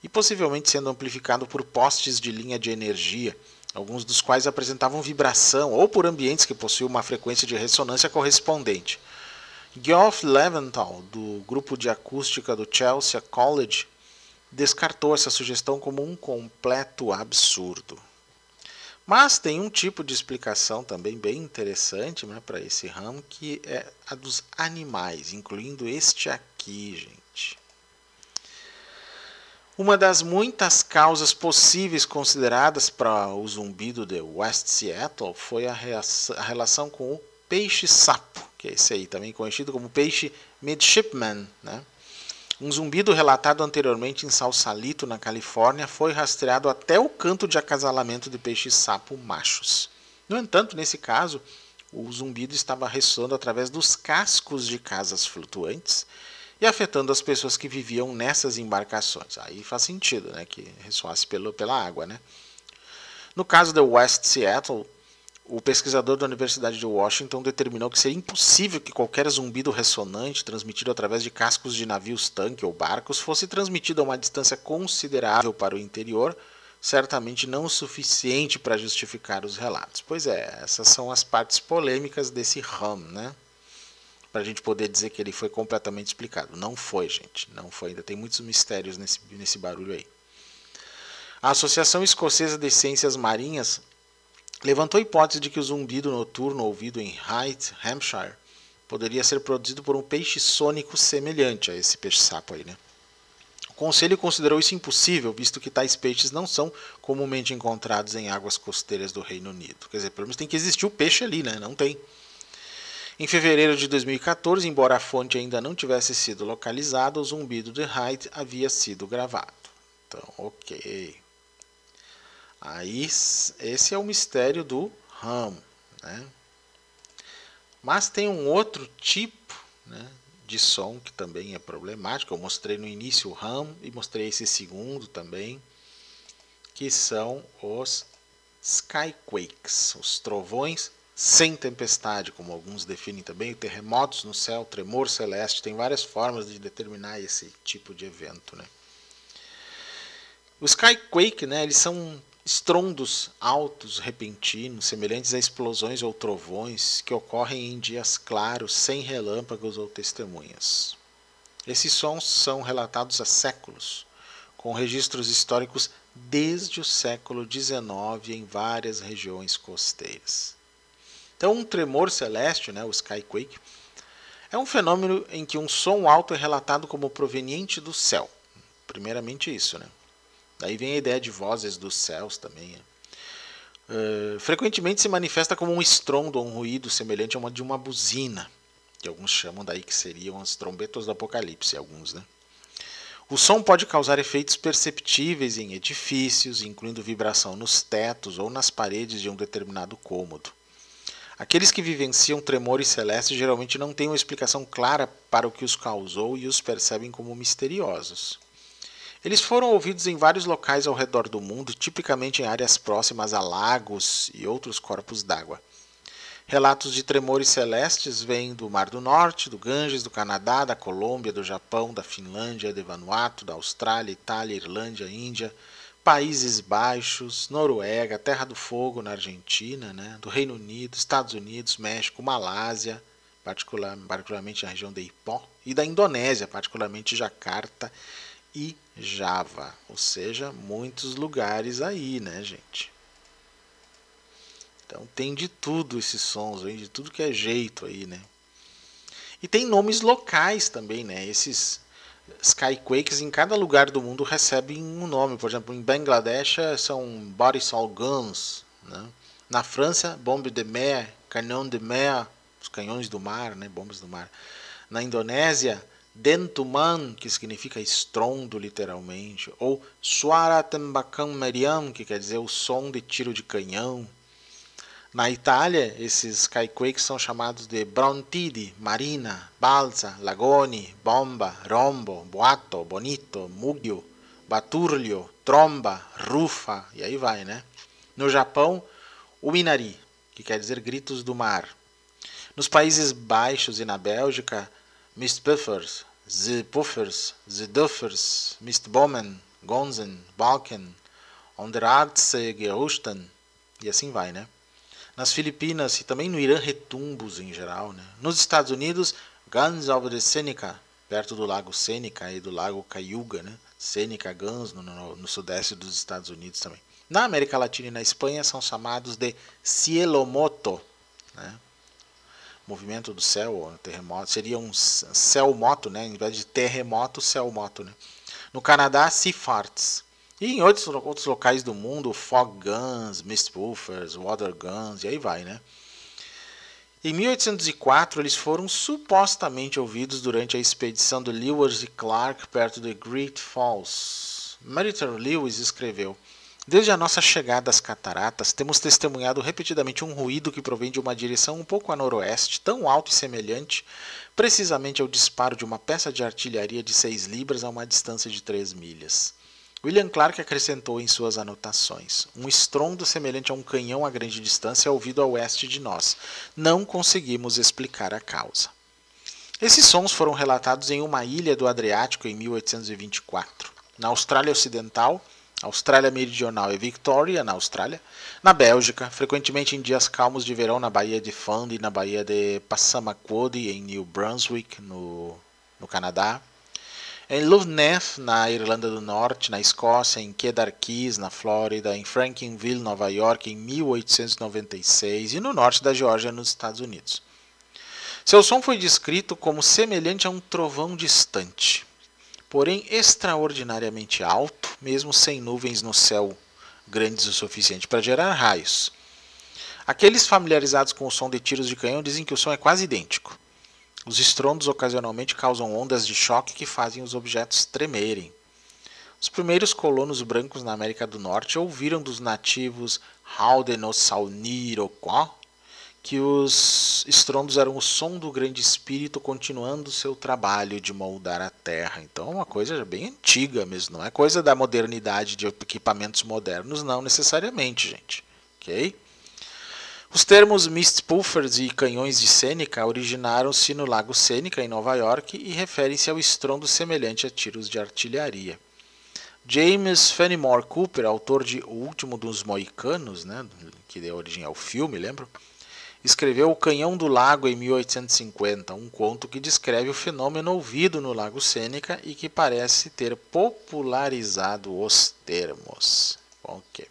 e possivelmente sendo amplificado por postes de linha de energia, alguns dos quais apresentavam vibração, ou por ambientes que possuíam uma frequência de ressonância correspondente. Geoff Leventhal, do grupo de acústica do Chelsea College, descartou essa sugestão como um completo absurdo. Mas tem um tipo de explicação também bem interessante, né, para esse ramo, que é a dos animais, incluindo este aqui, gente. Uma das muitas causas possíveis consideradas para o zumbido de West Seattle foi a relação com o peixe-sapo, que é esse aí, também conhecido como peixe midshipman, né? Um zumbido relatado anteriormente em Sausalito, na Califórnia, foi rastreado até o canto de acasalamento de peixes-sapo machos. No entanto, nesse caso, o zumbido estava ressoando através dos cascos de casas flutuantes e afetando as pessoas que viviam nessas embarcações. Aí faz sentido, né, que ressoasse pela água, né? No caso da West Seattle, o pesquisador da Universidade de Washington determinou que seria impossível que qualquer zumbido ressonante transmitido através de cascos de navios-tanque ou barcos fosse transmitido a uma distância considerável para o interior, certamente não o suficiente para justificar os relatos. Pois é, essas são as partes polêmicas desse hum, né? Para a gente poder dizer que ele foi completamente explicado. Não foi, gente, não foi. Ainda tem muitos mistérios nesse barulho aí. A Associação Escocesa de Ciências Marinhas levantou a hipótese de que o zumbido noturno ouvido em Hythe, Hampshire, poderia ser produzido por um peixe sônico semelhante a esse peixe-sapo aí, né? O Conselho considerou isso impossível, visto que tais peixes não são comumente encontrados em águas costeiras do Reino Unido. Quer dizer, pelo menos tem que existir o peixe ali, né? Não tem. Em fevereiro de 2014, embora a fonte ainda não tivesse sido localizada, o zumbido de Hythe havia sido gravado. Então, ok. Aí, esse é o mistério do hum, né? Mas tem um outro tipo, né, de som que também é problemático. Eu mostrei no início o hum e mostrei esse segundo também, que são os skyquakes, os trovões sem tempestade, como alguns definem também, terremotos no céu, tremor celeste. Tem várias formas de determinar esse tipo de evento, né? O skyquake, né, eles são estrondos altos, repentinos, semelhantes a explosões ou trovões que ocorrem em dias claros, sem relâmpagos ou testemunhas. Esses sons são relatados há séculos, com registros históricos desde o século XIX em várias regiões costeiras. Então, um tremor celeste, né, o skyquake, é um fenômeno em que um som alto é relatado como proveniente do céu. Primeiramente isso, né? Daí vem a ideia de vozes dos céus também. Frequentemente se manifesta como um estrondo ou um ruído semelhante a de uma buzina, que alguns chamam daí que seriam as trombetas do Apocalipse, alguns, né? O som pode causar efeitos perceptíveis em edifícios, incluindo vibração nos tetos ou nas paredes de um determinado cômodo. Aqueles que vivenciam tremores celestes geralmente não têm uma explicação clara para o que os causou e os percebem como misteriosos. Eles foram ouvidos em vários locais ao redor do mundo, tipicamente em áreas próximas a lagos e outros corpos d'água. Relatos de tremores celestes vêm do Mar do Norte, do Ganges, do Canadá, da Colômbia, do Japão, da Finlândia, de Vanuatu, da Austrália, Itália, Irlândia, Índia, Países Baixos, Noruega, Terra do Fogo na Argentina, né, do Reino Unido, Estados Unidos, México, Malásia, particularmente na região de Ipoh, e da Indonésia, particularmente Jakarta e Java. Ou seja, muitos lugares aí, né, gente? Então tem de tudo esses sons, de tudo que é jeito aí, né? E tem nomes locais também, né? Esses skyquakes em cada lugar do mundo recebem um nome. Por exemplo, em Bangladesh são Barisal Guns, né? Na França, Bombe de Mer, Canon de Mer, os canhões do mar, né? Bombas do mar. Na Indonésia, Dentuman, que significa estrondo literalmente, ou Suara Tembakan Meriam, que quer dizer o som de tiro de canhão. Na Itália, esses skyquakes são chamados de Brontidi, Marina, Balsa, Lagoni, Bomba, Rombo, Boato, Bonito, Mugio, Baturlio, Tromba, Rufa, e aí vai, né? No Japão, o Minari, que quer dizer gritos do mar. Nos Países Baixos e na Bélgica, Mistpuffers, Zepuffers, Zeduffers, Mistbommen, Gonzen, Balken, Onderaardse Gerusten, e assim vai, né? Nas Filipinas e também no Irã, retumbos em geral, né? Nos Estados Unidos, Guns of the Seneca, perto do lago Seneca e do lago Cayuga, né? Seneca Guns no sudeste dos Estados Unidos também. Na América Latina e na Espanha são chamados de Cielomoto, né? Movimento do céu, terremoto, seria um céu-moto, né? Em vez de terremoto, céu-moto, né? No Canadá, Sea Farts. E em outros locais do mundo, Fog Guns, Mistpuffers, Water Guns, e aí vai, né? Em 1804, eles foram supostamente ouvidos durante a expedição de Lewis e Clark perto de Great Falls. Meritor Lewis escreveu: desde a nossa chegada às cataratas, temos testemunhado repetidamente um ruído que provém de uma direção um pouco a noroeste, tão alto e semelhante, precisamente ao disparo de uma peça de artilharia de 6 libras a uma distância de 3 milhas. William Clark acrescentou em suas anotações: um estrondo semelhante a um canhão a grande distância é ouvido a oeste de nós. Não conseguimos explicar a causa. Esses sons foram relatados em uma ilha do Adriático em 1824. Na Austrália Ocidental, Austrália Meridional e Victoria, na Austrália. Na Bélgica, frequentemente em dias calmos de verão na Baía de Fundy e na Baía de Passamaquoddy, em New Brunswick, no Canadá. Em Loughnef, na Irlanda do Norte, na Escócia, em Cedar Keys, na Flórida, em Franklin, Nova York, em 1896 e no norte da Geórgia, nos Estados Unidos. Seu som foi descrito como semelhante a um trovão distante, porém extraordinariamente alto, mesmo sem nuvens no céu grandes o suficiente para gerar raios. Aqueles familiarizados com o som de tiros de canhão dizem que o som é quase idêntico. Os estrondos ocasionalmente causam ondas de choque que fazem os objetos tremerem. Os primeiros colonos brancos na América do Norte ouviram dos nativos Haudenosaunee-Iroquois que os estrondos eram o som do grande espírito continuando seu trabalho de moldar a terra. Então é uma coisa bem antiga mesmo, não é coisa da modernidade de equipamentos modernos, não necessariamente, gente. Ok? Os termos Mistpuffers e canhões de Seneca originaram-se no Lago Seneca, em Nova York, e referem-se ao estrondo semelhante a tiros de artilharia. James Fenimore Cooper, autor de O Último dos Moicanos, né, que deu origem ao filme, lembro? Escreveu O Canhão do Lago em 1850, um conto que descreve o fenômeno ouvido no Lago Seneca e que parece ter popularizado os termos. Ok.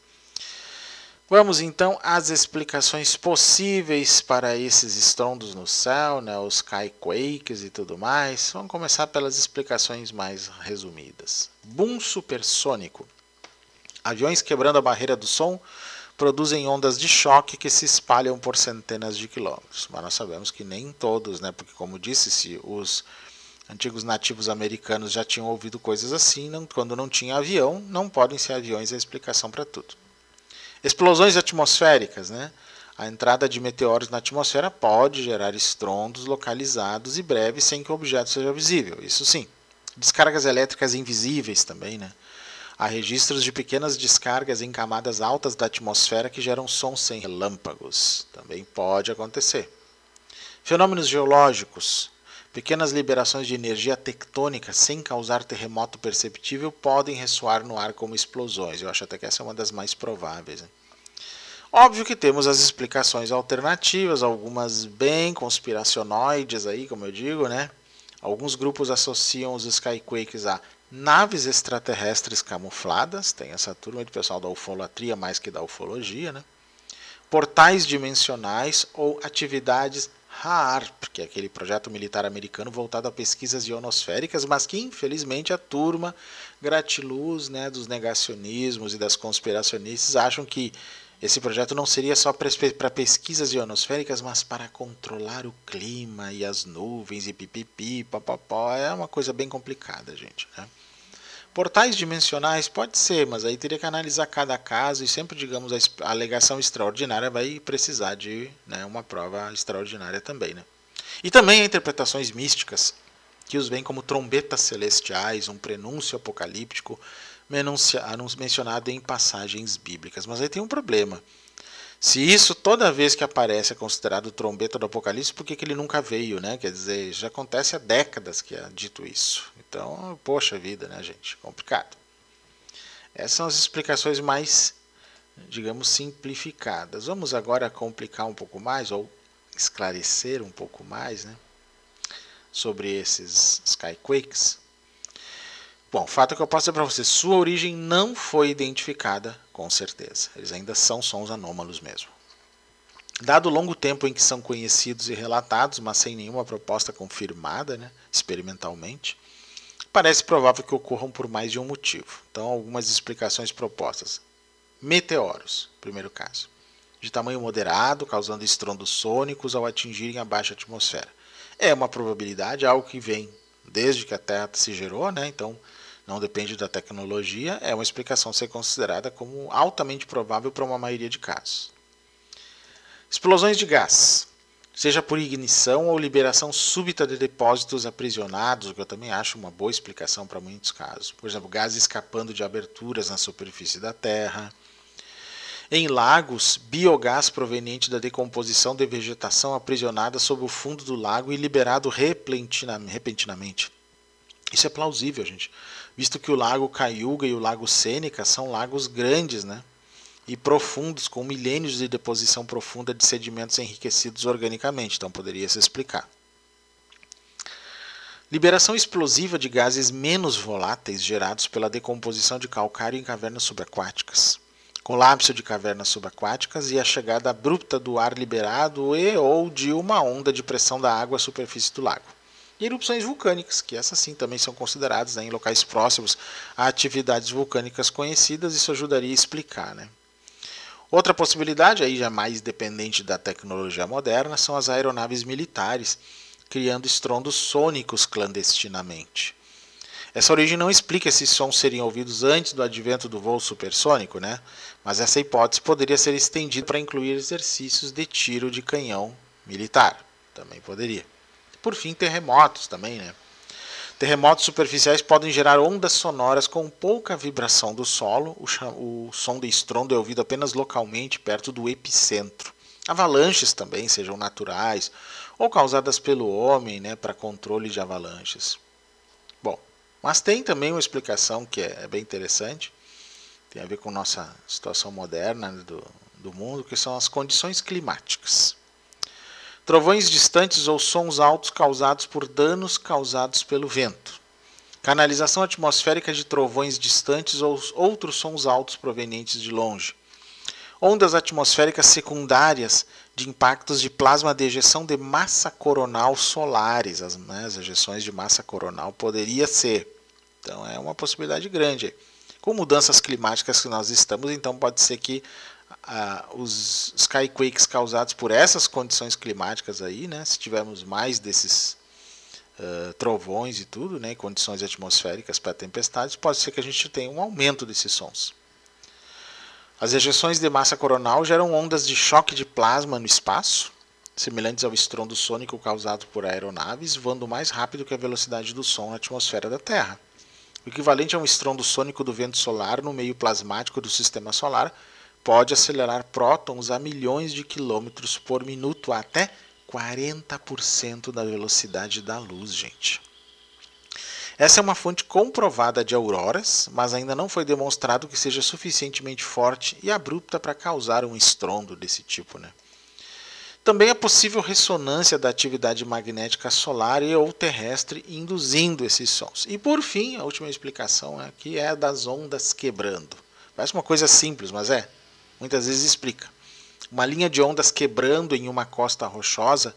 Vamos então às explicações possíveis para esses estrondos no céu, né, os skyquakes e tudo mais. Vamos começar pelas explicações mais resumidas. Boom supersônico. Aviões quebrando a barreira do som produzem ondas de choque que se espalham por centenas de quilômetros. Mas nós sabemos que nem todos, né, porque como disse-se, os Antigos nativos americanos já tinham ouvido coisas assim, quando não tinha avião, não podem ser aviões a explicação para tudo. Explosões atmosféricas, né? A entrada de meteoros na atmosfera pode gerar estrondos localizados e breves sem que o objeto seja visível, isso sim. Descargas elétricas invisíveis também, né? Há registros de pequenas descargas em camadas altas da atmosfera que geram sons sem relâmpagos, também pode acontecer. Fenômenos geológicos. Pequenas liberações de energia tectônica sem causar terremoto perceptível podem ressoar no ar como explosões. Eu acho até que essa é uma das mais prováveis, né? Óbvio que temos as explicações alternativas, algumas bem conspiracionoides aí, como eu digo, né? Alguns grupos associam os skyquakes a naves extraterrestres camufladas, tem essa turma de pessoal da ufolatria mais que da ufologia, né? Portais dimensionais ou atividades HAARP, que é aquele projeto militar americano voltado a pesquisas ionosféricas, mas que infelizmente a turma gratiluz, né, dos negacionismos e das conspiracionistas acham que esse projeto não seria só para pesquisas ionosféricas, mas para controlar o clima e as nuvens e pipipi, papapó. É uma coisa bem complicada, gente, né? Portais dimensionais pode ser, mas aí teria que analisar cada caso e sempre, digamos, a alegação extraordinária vai precisar de, né, uma prova extraordinária também, né? E também há interpretações místicas, que os veem como trombetas celestiais, um prenúncio apocalíptico mencionado em passagens bíblicas. Mas aí tem um problema. Se isso toda vez que aparece é considerado trombeta do Apocalipse, por que ele nunca veio, né? Quer dizer, já acontece há décadas que é dito isso. Então, poxa vida, né, gente? Complicado. Essas são as explicações mais, digamos, simplificadas. Vamos agora complicar um pouco mais, ou esclarecer um pouco mais, né, sobre esses skyquakes. Bom, o fato é que eu posso dizer para você, sua origem não foi identificada com certeza. Eles ainda são sons anômalos mesmo. Dado o longo tempo em que são conhecidos e relatados, mas sem nenhuma proposta confirmada, né, experimentalmente, parece provável que ocorram por mais de um motivo. Então, algumas explicações propostas. Meteoros, primeiro caso. De tamanho moderado, causando estrondos sônicos ao atingirem a baixa atmosfera. É uma probabilidade, algo que vem desde que a Terra se gerou, né? Então não depende da tecnologia, é uma explicação a ser considerada como altamente provável para uma maioria de casos. Explosões de gás, seja por ignição ou liberação súbita de depósitos aprisionados, o que eu também acho uma boa explicação para muitos casos. Por exemplo, gás escapando de aberturas na superfície da Terra. Em lagos, biogás proveniente da decomposição de vegetação aprisionada sob o fundo do lago e liberado repentinamente. Isso é plausível, gente, visto que o lago Cayuga e o lago Sêneca são lagos grandes, né, e profundos, com milênios de deposição profunda de sedimentos enriquecidos organicamente, então poderia se explicar. Liberação explosiva de gases menos voláteis gerados pela decomposição de calcário em cavernas subaquáticas. Colapso de cavernas subaquáticas e a chegada abrupta do ar liberado e ou de uma onda de pressão da água à superfície do lago. E erupções vulcânicas, que essas sim também são consideradas, né, em locais próximos a atividades vulcânicas conhecidas, isso ajudaria a explicar, né? Outra possibilidade, aí já mais dependente da tecnologia moderna, são as aeronaves militares, criando estrondos sônicos clandestinamente. Essa origem não explica se sons seriam ouvidos antes do advento do voo supersônico, né? Mas essa hipótese poderia ser estendida para incluir exercícios de tiro de canhão militar. Também poderia. Por fim, terremotos também, né? Terremotos superficiais podem gerar ondas sonoras com pouca vibração do solo. O som de estrondo é ouvido apenas localmente, perto do epicentro. Avalanches também, sejam naturais ou causadas pelo homem, né, para controle de avalanches. Bom, mas tem também uma explicação que é bem interessante, tem a ver com nossa situação moderna, né, do mundo, que são as condições climáticas. Trovões distantes ou sons altos causados por danos causados pelo vento. Canalização atmosférica de trovões distantes ou outros sons altos provenientes de longe. Ondas atmosféricas secundárias de impactos de plasma de ejeção de massa coronal solares. As ejeções de massa coronal poderia ser. Então é uma possibilidade grande. Com mudanças climáticas que nós estamos, então pode ser que os skyquakes causados por essas condições climáticas aí, né, se tivermos mais desses trovões e tudo, né, condições atmosféricas para tempestades, pode ser que a gente tenha um aumento desses sons. As ejeções de massa coronal geram ondas de choque de plasma no espaço, semelhantes ao estrondo sônico causado por aeronaves voando mais rápido que a velocidade do som na atmosfera da Terra. O equivalente a um estrondo sônico do vento solar no meio plasmático do sistema solar pode acelerar prótons a milhões de quilômetros por minuto, até 40% da velocidade da luz, gente. Essa é uma fonte comprovada de auroras, mas ainda não foi demonstrado que seja suficientemente forte e abrupta para causar um estrondo desse tipo, né? Também é possível ressonância da atividade magnética solar e ou terrestre induzindo esses sons. E por fim, a última explicação aqui é a das ondas quebrando. Parece uma coisa simples, mas muitas vezes explica. Uma linha de ondas quebrando em uma costa rochosa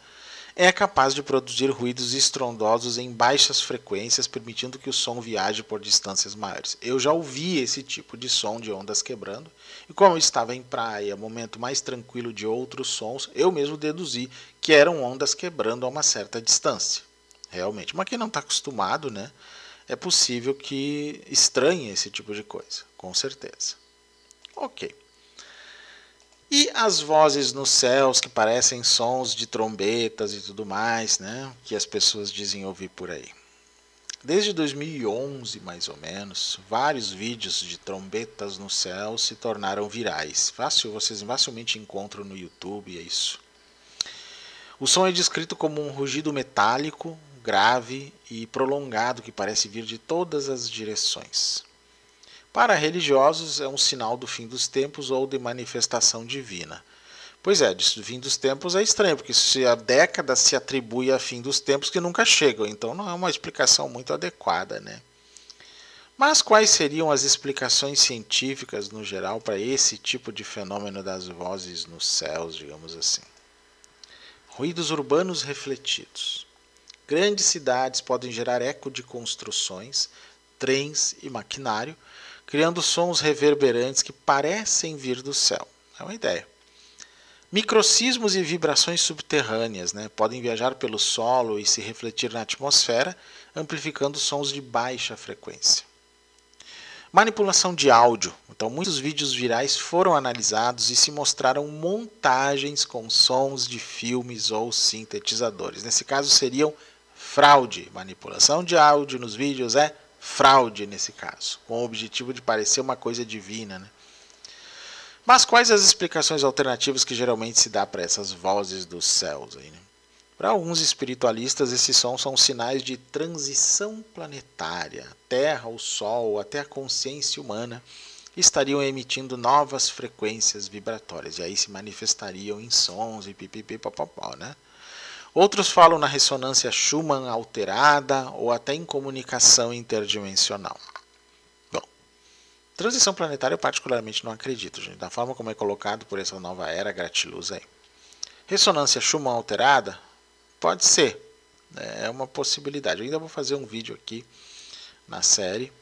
é capaz de produzir ruídos estrondosos em baixas frequências, permitindo que o som viaje por distâncias maiores. Eu já ouvi esse tipo de som de ondas quebrando, e como eu estava em praia, momento mais tranquilo de outros sons, eu mesmo deduzi que eram ondas quebrando a uma certa distância. Realmente, mas quem não está acostumado, né, é possível que estranhe esse tipo de coisa, com certeza. Ok. E as vozes nos céus que parecem sons de trombetas e tudo mais, né, que as pessoas dizem ouvir por aí. Desde 2011, mais ou menos, vários vídeos de trombetas no céu se tornaram virais. Vocês facilmente encontram no YouTube, é isso. O som é descrito como um rugido metálico, grave e prolongado que parece vir de todas as direções. Para religiosos, é um sinal do fim dos tempos ou de manifestação divina. Pois é, do fim dos tempos é estranho, porque se a década se atribui a fim dos tempos que nunca chegam, então não é uma explicação muito adequada, né? Mas quais seriam as explicações científicas, no geral, para esse tipo de fenômeno das vozes nos céus, digamos assim? Ruídos urbanos refletidos. Grandes cidades podem gerar eco de construções, trens e maquinário, criando sons reverberantes que parecem vir do céu. É uma ideia. Microsismos e vibrações subterrâneas, né, podem viajar pelo solo e se refletir na atmosfera, amplificando sons de baixa frequência. Manipulação de áudio. Então, muitos vídeos virais foram analisados e se mostraram montagens com sons de filmes ou sintetizadores. Nesse caso, seriam fraude. Manipulação de áudio nos vídeos é fraude nesse caso, com o objetivo de parecer uma coisa divina, né? Mas quais as explicações alternativas que geralmente se dá para essas vozes dos céus aí, né? Para alguns espiritualistas, esses sons são sinais de transição planetária. A Terra, o Sol, até a consciência humana estariam emitindo novas frequências vibratórias, e aí se manifestariam em sons e pipipipopopó, né? Outros falam na ressonância Schumann alterada ou até em comunicação interdimensional. Bom, transição planetária eu particularmente não acredito, gente, da forma como é colocado por essa nova era gratiluz aí. Ressonância Schumann alterada? Pode ser, é uma possibilidade. Eu ainda vou fazer um vídeo aqui na série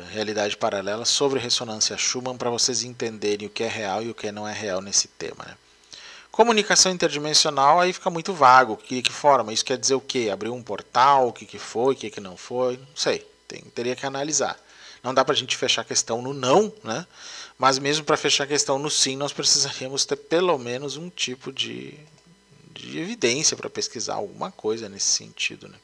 Realidade Paralela sobre ressonância Schumann para vocês entenderem o que é real e o que não é real nesse tema, né? Comunicação interdimensional, aí fica muito vago. Que forma? Isso quer dizer o quê? Abriu um portal? O que foi? O que não foi? Não sei. Teria que analisar. Não dá para a gente fechar a questão no não, né? Mas mesmo para fechar a questão no sim, nós precisaríamos ter pelo menos um tipo de evidência para pesquisar alguma coisa nesse sentido, né?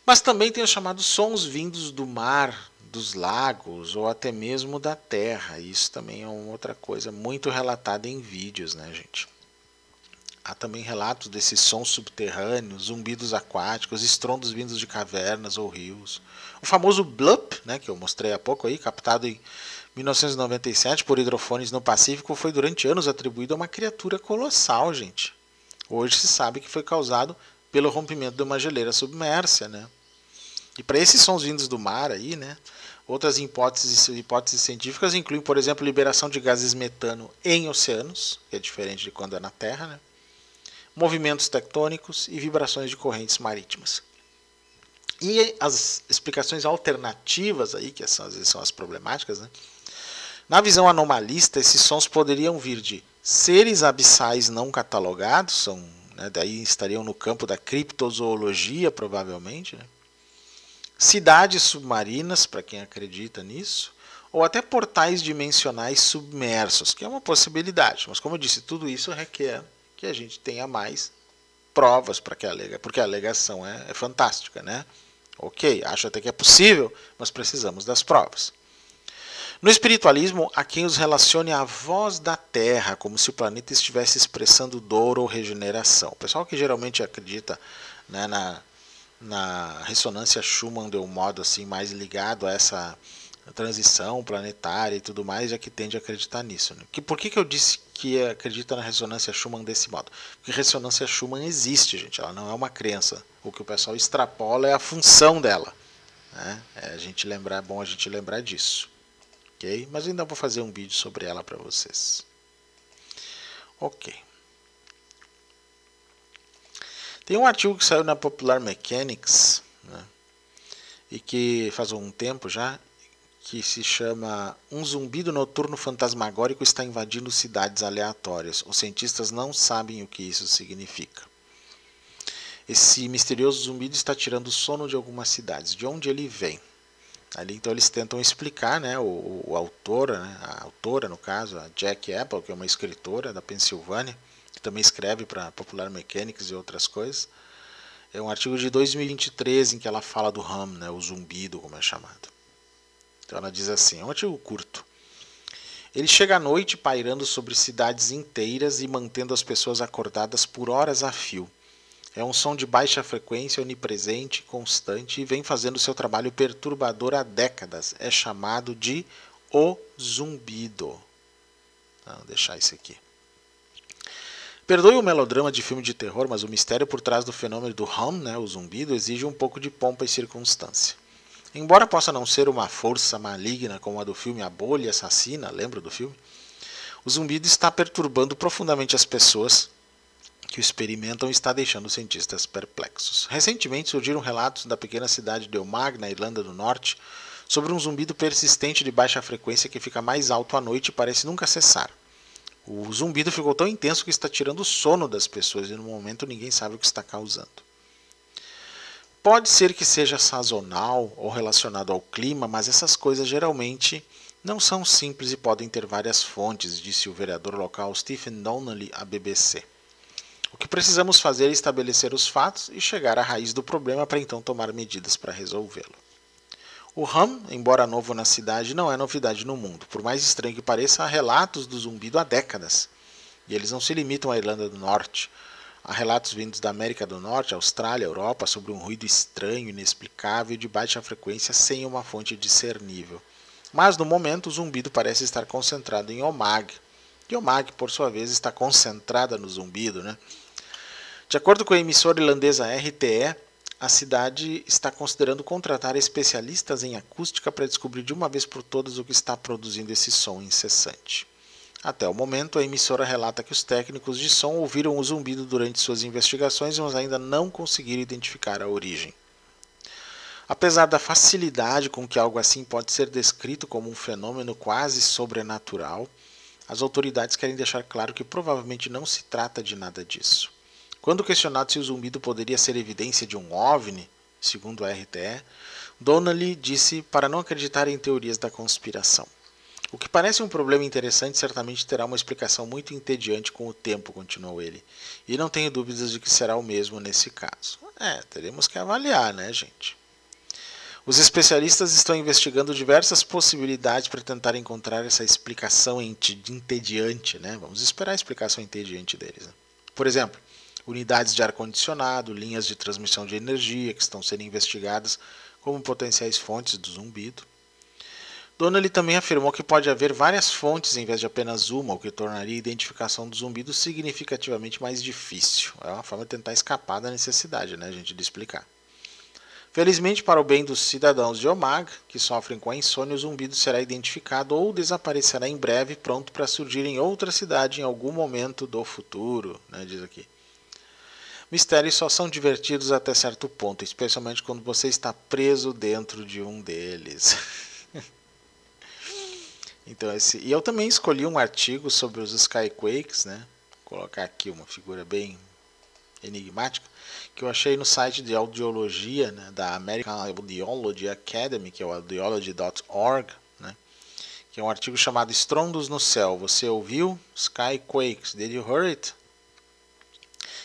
Mas também tem os chamados sons vindos do mar, dos lagos ou até mesmo da terra. Isso também é uma outra coisa muito relatada em vídeos, né, gente? Há também relatos desses sons subterrâneos, zumbidos aquáticos, estrondos vindos de cavernas ou rios. O famoso blup, né, que eu mostrei há pouco aí, captado em 1997 por hidrofones no Pacífico, foi durante anos atribuído a uma criatura colossal, gente. Hoje se sabe que foi causado pelo rompimento de uma geleira submersa, né? E para esses sons vindos do mar aí, né, outras hipóteses científicas incluem, por exemplo, liberação de gases metano em oceanos, que é diferente de quando é na Terra, né? Movimentos tectônicos e vibrações de correntes marítimas. E as explicações alternativas aí, que às vezes são as problemáticas, né? Na visão anomalista, esses sons poderiam vir de seres abissais não catalogados, são né? Daí estariam no campo da criptozoologia, provavelmente, né? Cidades submarinas, para quem acredita nisso, ou até portais dimensionais submersos, que é uma possibilidade. Mas, como eu disse, tudo isso requer que a gente tenha mais provas para que porque a alegação é fantástica, né? Ok, acho até que é possível, mas precisamos das provas. No espiritualismo, há quem os relacione à voz da Terra, como se o planeta estivesse expressando dor ou regeneração. O pessoal que geralmente acredita, né, na ressonância Schumann de um modo assim mais ligado a essa transição planetária e tudo mais, é que tende a acreditar nisso. Né? Por que eu disse que acredita na ressonância Schumann desse modo? Porque ressonância Schumann existe, gente, ela não é uma crença. O que o pessoal extrapola é a função dela. Né? É bom a gente lembrar disso. Okay? Mas ainda vou fazer um vídeo sobre ela para vocês. Ok. Tem um artigo que saiu na Popular Mechanics, né, e que faz um tempo já, que se chama Um zumbido noturno fantasmagórico está invadindo cidades aleatórias. Os cientistas não sabem o que isso significa. Esse misterioso zumbido está tirando o sono de algumas cidades. De onde ele vem? Ali, então eles tentam explicar, né, a autora, no caso, a Jack Apple, que é uma escritora da Pensilvânia, que também escreve para Popular Mechanics e outras coisas. É um artigo de 2023 em que ela fala do hum, né, o zumbido, como é chamado. Então ela diz assim, é um artigo curto. Ele chega à noite pairando sobre cidades inteiras e mantendo as pessoas acordadas por horas a fio. É um som de baixa frequência, onipresente, constante e vem fazendo seu trabalho perturbador há décadas. É chamado de o zumbido. Vou deixar isso aqui. Perdoe o melodrama de filme de terror, mas o mistério por trás do fenômeno do hum, né, o zumbido, exige um pouco de pompa e circunstância. Embora possa não ser uma força maligna como a do filme A Bolha Assassina, lembra do filme? O zumbido está perturbando profundamente as pessoas que o experimentam e está deixando os cientistas perplexos. Recentemente surgiram relatos da pequena cidade de Omagh, na Irlanda do Norte, sobre um zumbido persistente de baixa frequência que fica mais alto à noite e parece nunca cessar. O zumbido ficou tão intenso que está tirando o sono das pessoas e no momento ninguém sabe o que está causando. Pode ser que seja sazonal ou relacionado ao clima, mas essas coisas geralmente não são simples e podem ter várias fontes, disse o vereador local Stephen Donnelly à BBC. O que precisamos fazer é estabelecer os fatos e chegar à raiz do problema para então tomar medidas para resolvê-lo. O hum, embora novo na cidade, não é novidade no mundo. Por mais estranho que pareça, há relatos do zumbido há décadas. E eles não se limitam à Irlanda do Norte. Há relatos vindos da América do Norte, Austrália, Europa, sobre um ruído estranho, inexplicável e de baixa frequência sem uma fonte discernível. Mas no momento o zumbido parece estar concentrado em Omagh. E Omagh, por sua vez, está concentrada no zumbido, né? De acordo com a emissora irlandesa RTE, a cidade está considerando contratar especialistas em acústica para descobrir de uma vez por todas o que está produzindo esse som incessante. Até o momento, a emissora relata que os técnicos de som ouviram o zumbido durante suas investigações, mas ainda não conseguiram identificar a origem. Apesar da facilidade com que algo assim pode ser descrito como um fenômeno quase sobrenatural, as autoridades querem deixar claro que provavelmente não se trata de nada disso. Quando questionado se o zumbido poderia ser evidência de um OVNI, segundo a RTE, Donnelly disse para não acreditar em teorias da conspiração. O que parece um problema interessante certamente terá uma explicação muito entediante com o tempo, continuou ele. E não tenho dúvidas de que será o mesmo nesse caso. Teremos que avaliar, né, gente? Os especialistas estão investigando diversas possibilidades para tentar encontrar essa explicação entediante, né? Vamos esperar a explicação entediante deles. Né? Por exemplo, unidades de ar-condicionado, linhas de transmissão de energia que estão sendo investigadas como potenciais fontes do zumbido. Donnelly também afirmou que pode haver várias fontes em vez de apenas uma, o que tornaria a identificação do zumbido significativamente mais difícil. É uma forma de tentar escapar da necessidade, né, gente, de explicar. Felizmente, para o bem dos cidadãos de Omagh, que sofrem com a insônia, o zumbido será identificado ou desaparecerá em breve, pronto para surgir em outra cidade em algum momento do futuro, né, diz aqui. Mistérios só são divertidos até certo ponto, especialmente quando você está preso dentro de um deles. Então, e eu também escolhi um artigo sobre os Skyquakes, né? Vou colocar aqui uma figura bem enigmática, que eu achei no site de audiologia, né, da American Audiology Academy, que é o audiology.org, né, que é um artigo chamado Estrondos no Céu. Você ouviu? Skyquakes. Did you hear it?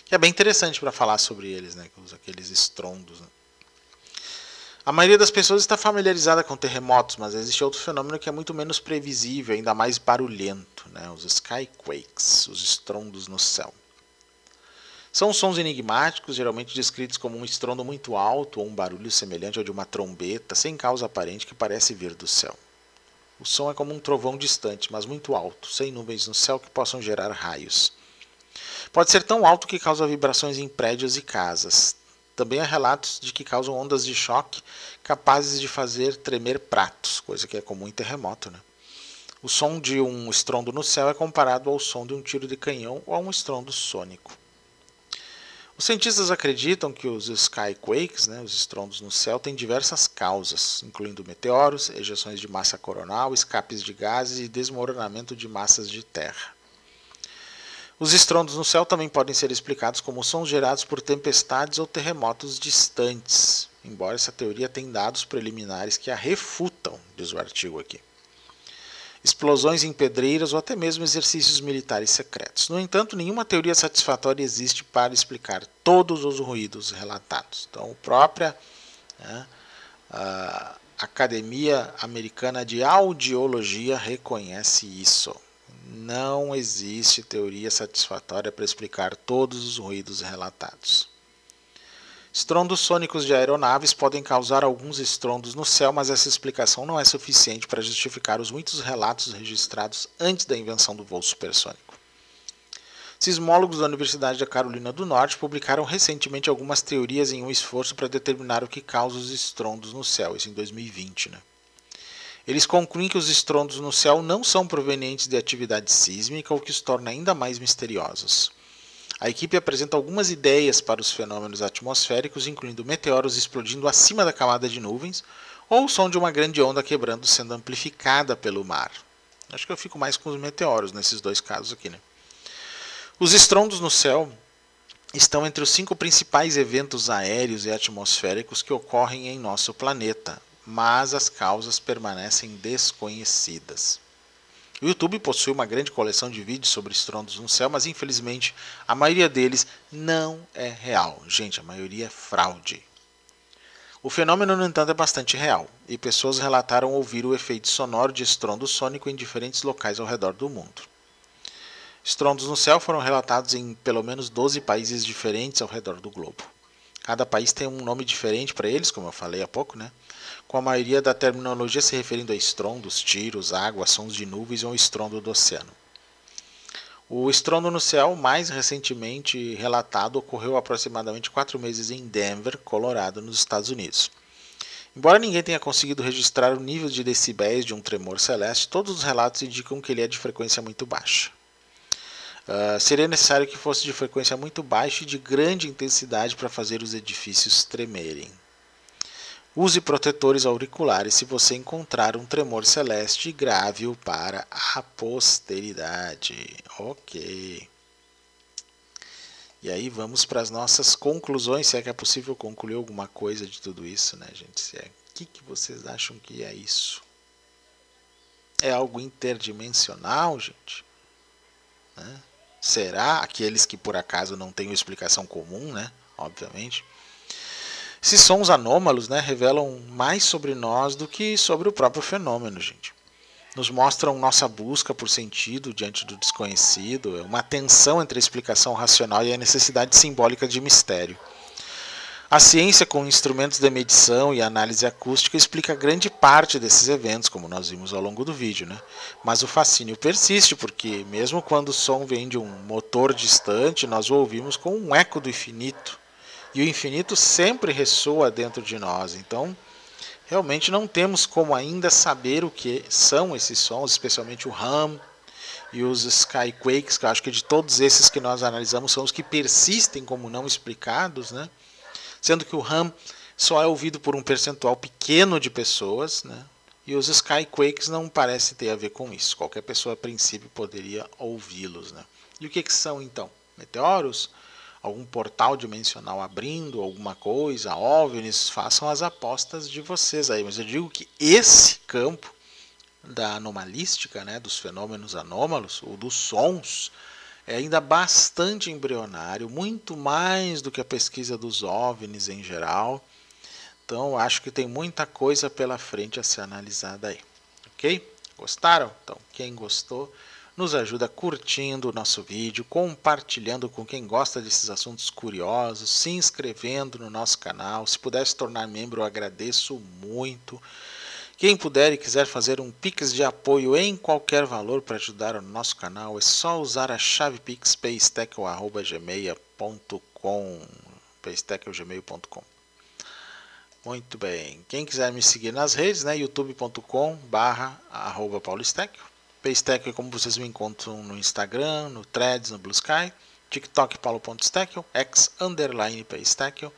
Que é bem interessante para falar sobre eles, né, que usa aqueles estrondos. Né. A maioria das pessoas está familiarizada com terremotos, mas existe outro fenômeno que é muito menos previsível, ainda mais barulhento, né, os skyquakes, os estrondos no céu. São sons enigmáticos, geralmente descritos como um estrondo muito alto ou um barulho semelhante ao de uma trombeta, sem causa aparente, que parece vir do céu. O som é como um trovão distante, mas muito alto, sem nuvens no céu que possam gerar raios. Pode ser tão alto que causa vibrações em prédios e casas. Também há relatos de que causam ondas de choque capazes de fazer tremer pratos, coisa que é comum em terremoto, né? O som de um estrondo no céu é comparado ao som de um tiro de canhão ou a um estrondo sônico. Os cientistas acreditam que os skyquakes, né, os estrondos no céu, têm diversas causas, incluindo meteoros, ejeções de massa coronal, escapes de gases e desmoronamento de massas de terra. Os estrondos no céu também podem ser explicados como sons gerados por tempestades ou terremotos distantes, embora essa teoria tenha dados preliminares que a refutam, diz o artigo aqui. Explosões em pedreiras ou até mesmo exercícios militares secretos. No entanto, nenhuma teoria satisfatória existe para explicar todos os ruídos relatados. Então, a própria a Academia Americana de Audiologia reconhece isso. Não existe teoria satisfatória para explicar todos os ruídos relatados. Estrondos sônicos de aeronaves podem causar alguns estrondos no céu, mas essa explicação não é suficiente para justificar os muitos relatos registrados antes da invenção do voo supersônico. Sismólogos da Universidade da Carolina do Norte publicaram recentemente algumas teorias em um esforço para determinar o que causa os estrondos no céu, isso em 2020. Né? Eles concluem que os estrondos no céu não são provenientes de atividade sísmica, o que os torna ainda mais misteriosos. A equipe apresenta algumas ideias para os fenômenos atmosféricos, incluindo meteoros explodindo acima da camada de nuvens ou o som de uma grande onda quebrando sendo amplificada pelo mar. Acho que eu fico mais com os meteoros nesses dois casos aqui, né? Os estrondos no céu estão entre os 5 principais eventos aéreos e atmosféricos que ocorrem em nosso planeta, mas as causas permanecem desconhecidas. O YouTube possui uma grande coleção de vídeos sobre estrondos no céu, mas infelizmente a maioria deles não é real. Gente, a maioria é fraude. O fenômeno, no entanto, é bastante real, e pessoas relataram ouvir o efeito sonoro de estrondo sônico em diferentes locais ao redor do mundo. Estrondos no céu foram relatados em pelo menos 12 países diferentes ao redor do globo. Cada país tem um nome diferente para eles, como eu falei há pouco, né? Com a maioria da terminologia se referindo a estrondos, tiros, água, sons de nuvens ou estrondo do oceano. O estrondo no céu, mais recentemente relatado, ocorreu há aproximadamente 4 meses em Denver, Colorado, nos Estados Unidos. Embora ninguém tenha conseguido registrar o nível de decibéis de um tremor celeste, todos os relatos indicam que ele é de frequência muito baixa. Seria necessário que fosse de frequência muito baixa e de grande intensidade para fazer os edifícios tremerem. Use protetores auriculares se você encontrar um tremor celeste e grave-o para a posteridade. Ok. E aí vamos para as nossas conclusões, se é que é possível concluir alguma coisa de tudo isso, né, gente? O que vocês acham que é isso? É algo interdimensional, gente? Né? Será? Aqueles que por acaso não têm uma explicação comum, né? Obviamente. Esses sons anômalos, né, revelam mais sobre nós do que sobre o próprio fenômeno, gente. Nos mostram nossa busca por sentido diante do desconhecido, uma tensão entre a explicação racional e a necessidade simbólica de mistério. A ciência, com instrumentos de medição e análise acústica, explica grande parte desses eventos, como nós vimos ao longo do vídeo, né? Mas o fascínio persiste, porque mesmo quando o som vem de um motor distante, nós o ouvimos com um eco do infinito. E o infinito sempre ressoa dentro de nós. Então, realmente não temos como ainda saber o que são esses sons, especialmente o hum e os skyquakes, que eu acho que de todos esses que nós analisamos são os que persistem como não explicados, né? Sendo que o hum só é ouvido por um percentual pequeno de pessoas, né? E os skyquakes não parecem ter a ver com isso. Qualquer pessoa, a princípio, poderia ouvi-los, né? E o que são, então? Meteoros? algum portal dimensional abrindo, alguma coisa, OVNIs, façam as apostas de vocês aí. Mas eu digo que esse campo da anomalística, né, dos fenômenos anômalos, ou dos sons, é ainda bastante embrionário, muito mais do que a pesquisa dos OVNIs em geral. Então, acho que tem muita coisa pela frente a ser analisada aí. Ok? Gostaram? Então, quem gostou, nos ajuda curtindo o nosso vídeo, compartilhando com quem gosta desses assuntos curiosos, se inscrevendo no nosso canal. Se puder se tornar membro, eu agradeço muito. Quem puder e quiser fazer um Pix de apoio em qualquer valor para ajudar o nosso canal, é só usar a chave Pix paystackle@gmail.com. paystackle@gmail.com. Muito bem. Quem quiser me seguir nas redes, né, youtube.com/paulisteckel. Paystackle, como vocês me encontram no Instagram, no Threads, no Blue Sky, TikTok paulo.steckel, _paystackle.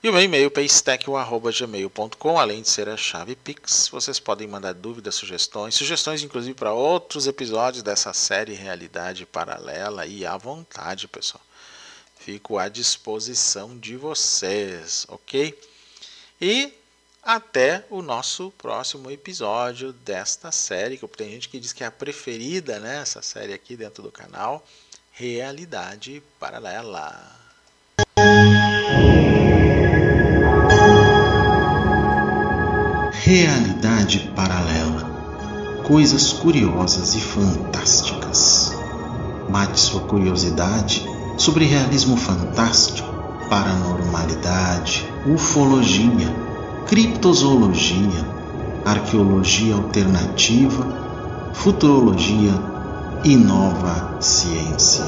E o meu e-mail paystackle@gmail.com, além de ser a chave Pix. Vocês podem mandar dúvidas, sugestões inclusive para outros episódios dessa série Realidade Paralela, e à vontade, pessoal. Fico à disposição de vocês, ok? E até o nosso próximo episódio desta série, que tem gente que diz que é a preferida, né? Essa série aqui dentro do canal, Realidade Paralela. Realidade paralela. Coisas curiosas e fantásticas. Mate sua curiosidade sobre realismo fantástico, paranormalidade, ufologia, criptozoologia, arqueologia alternativa, futurologia e nova ciência.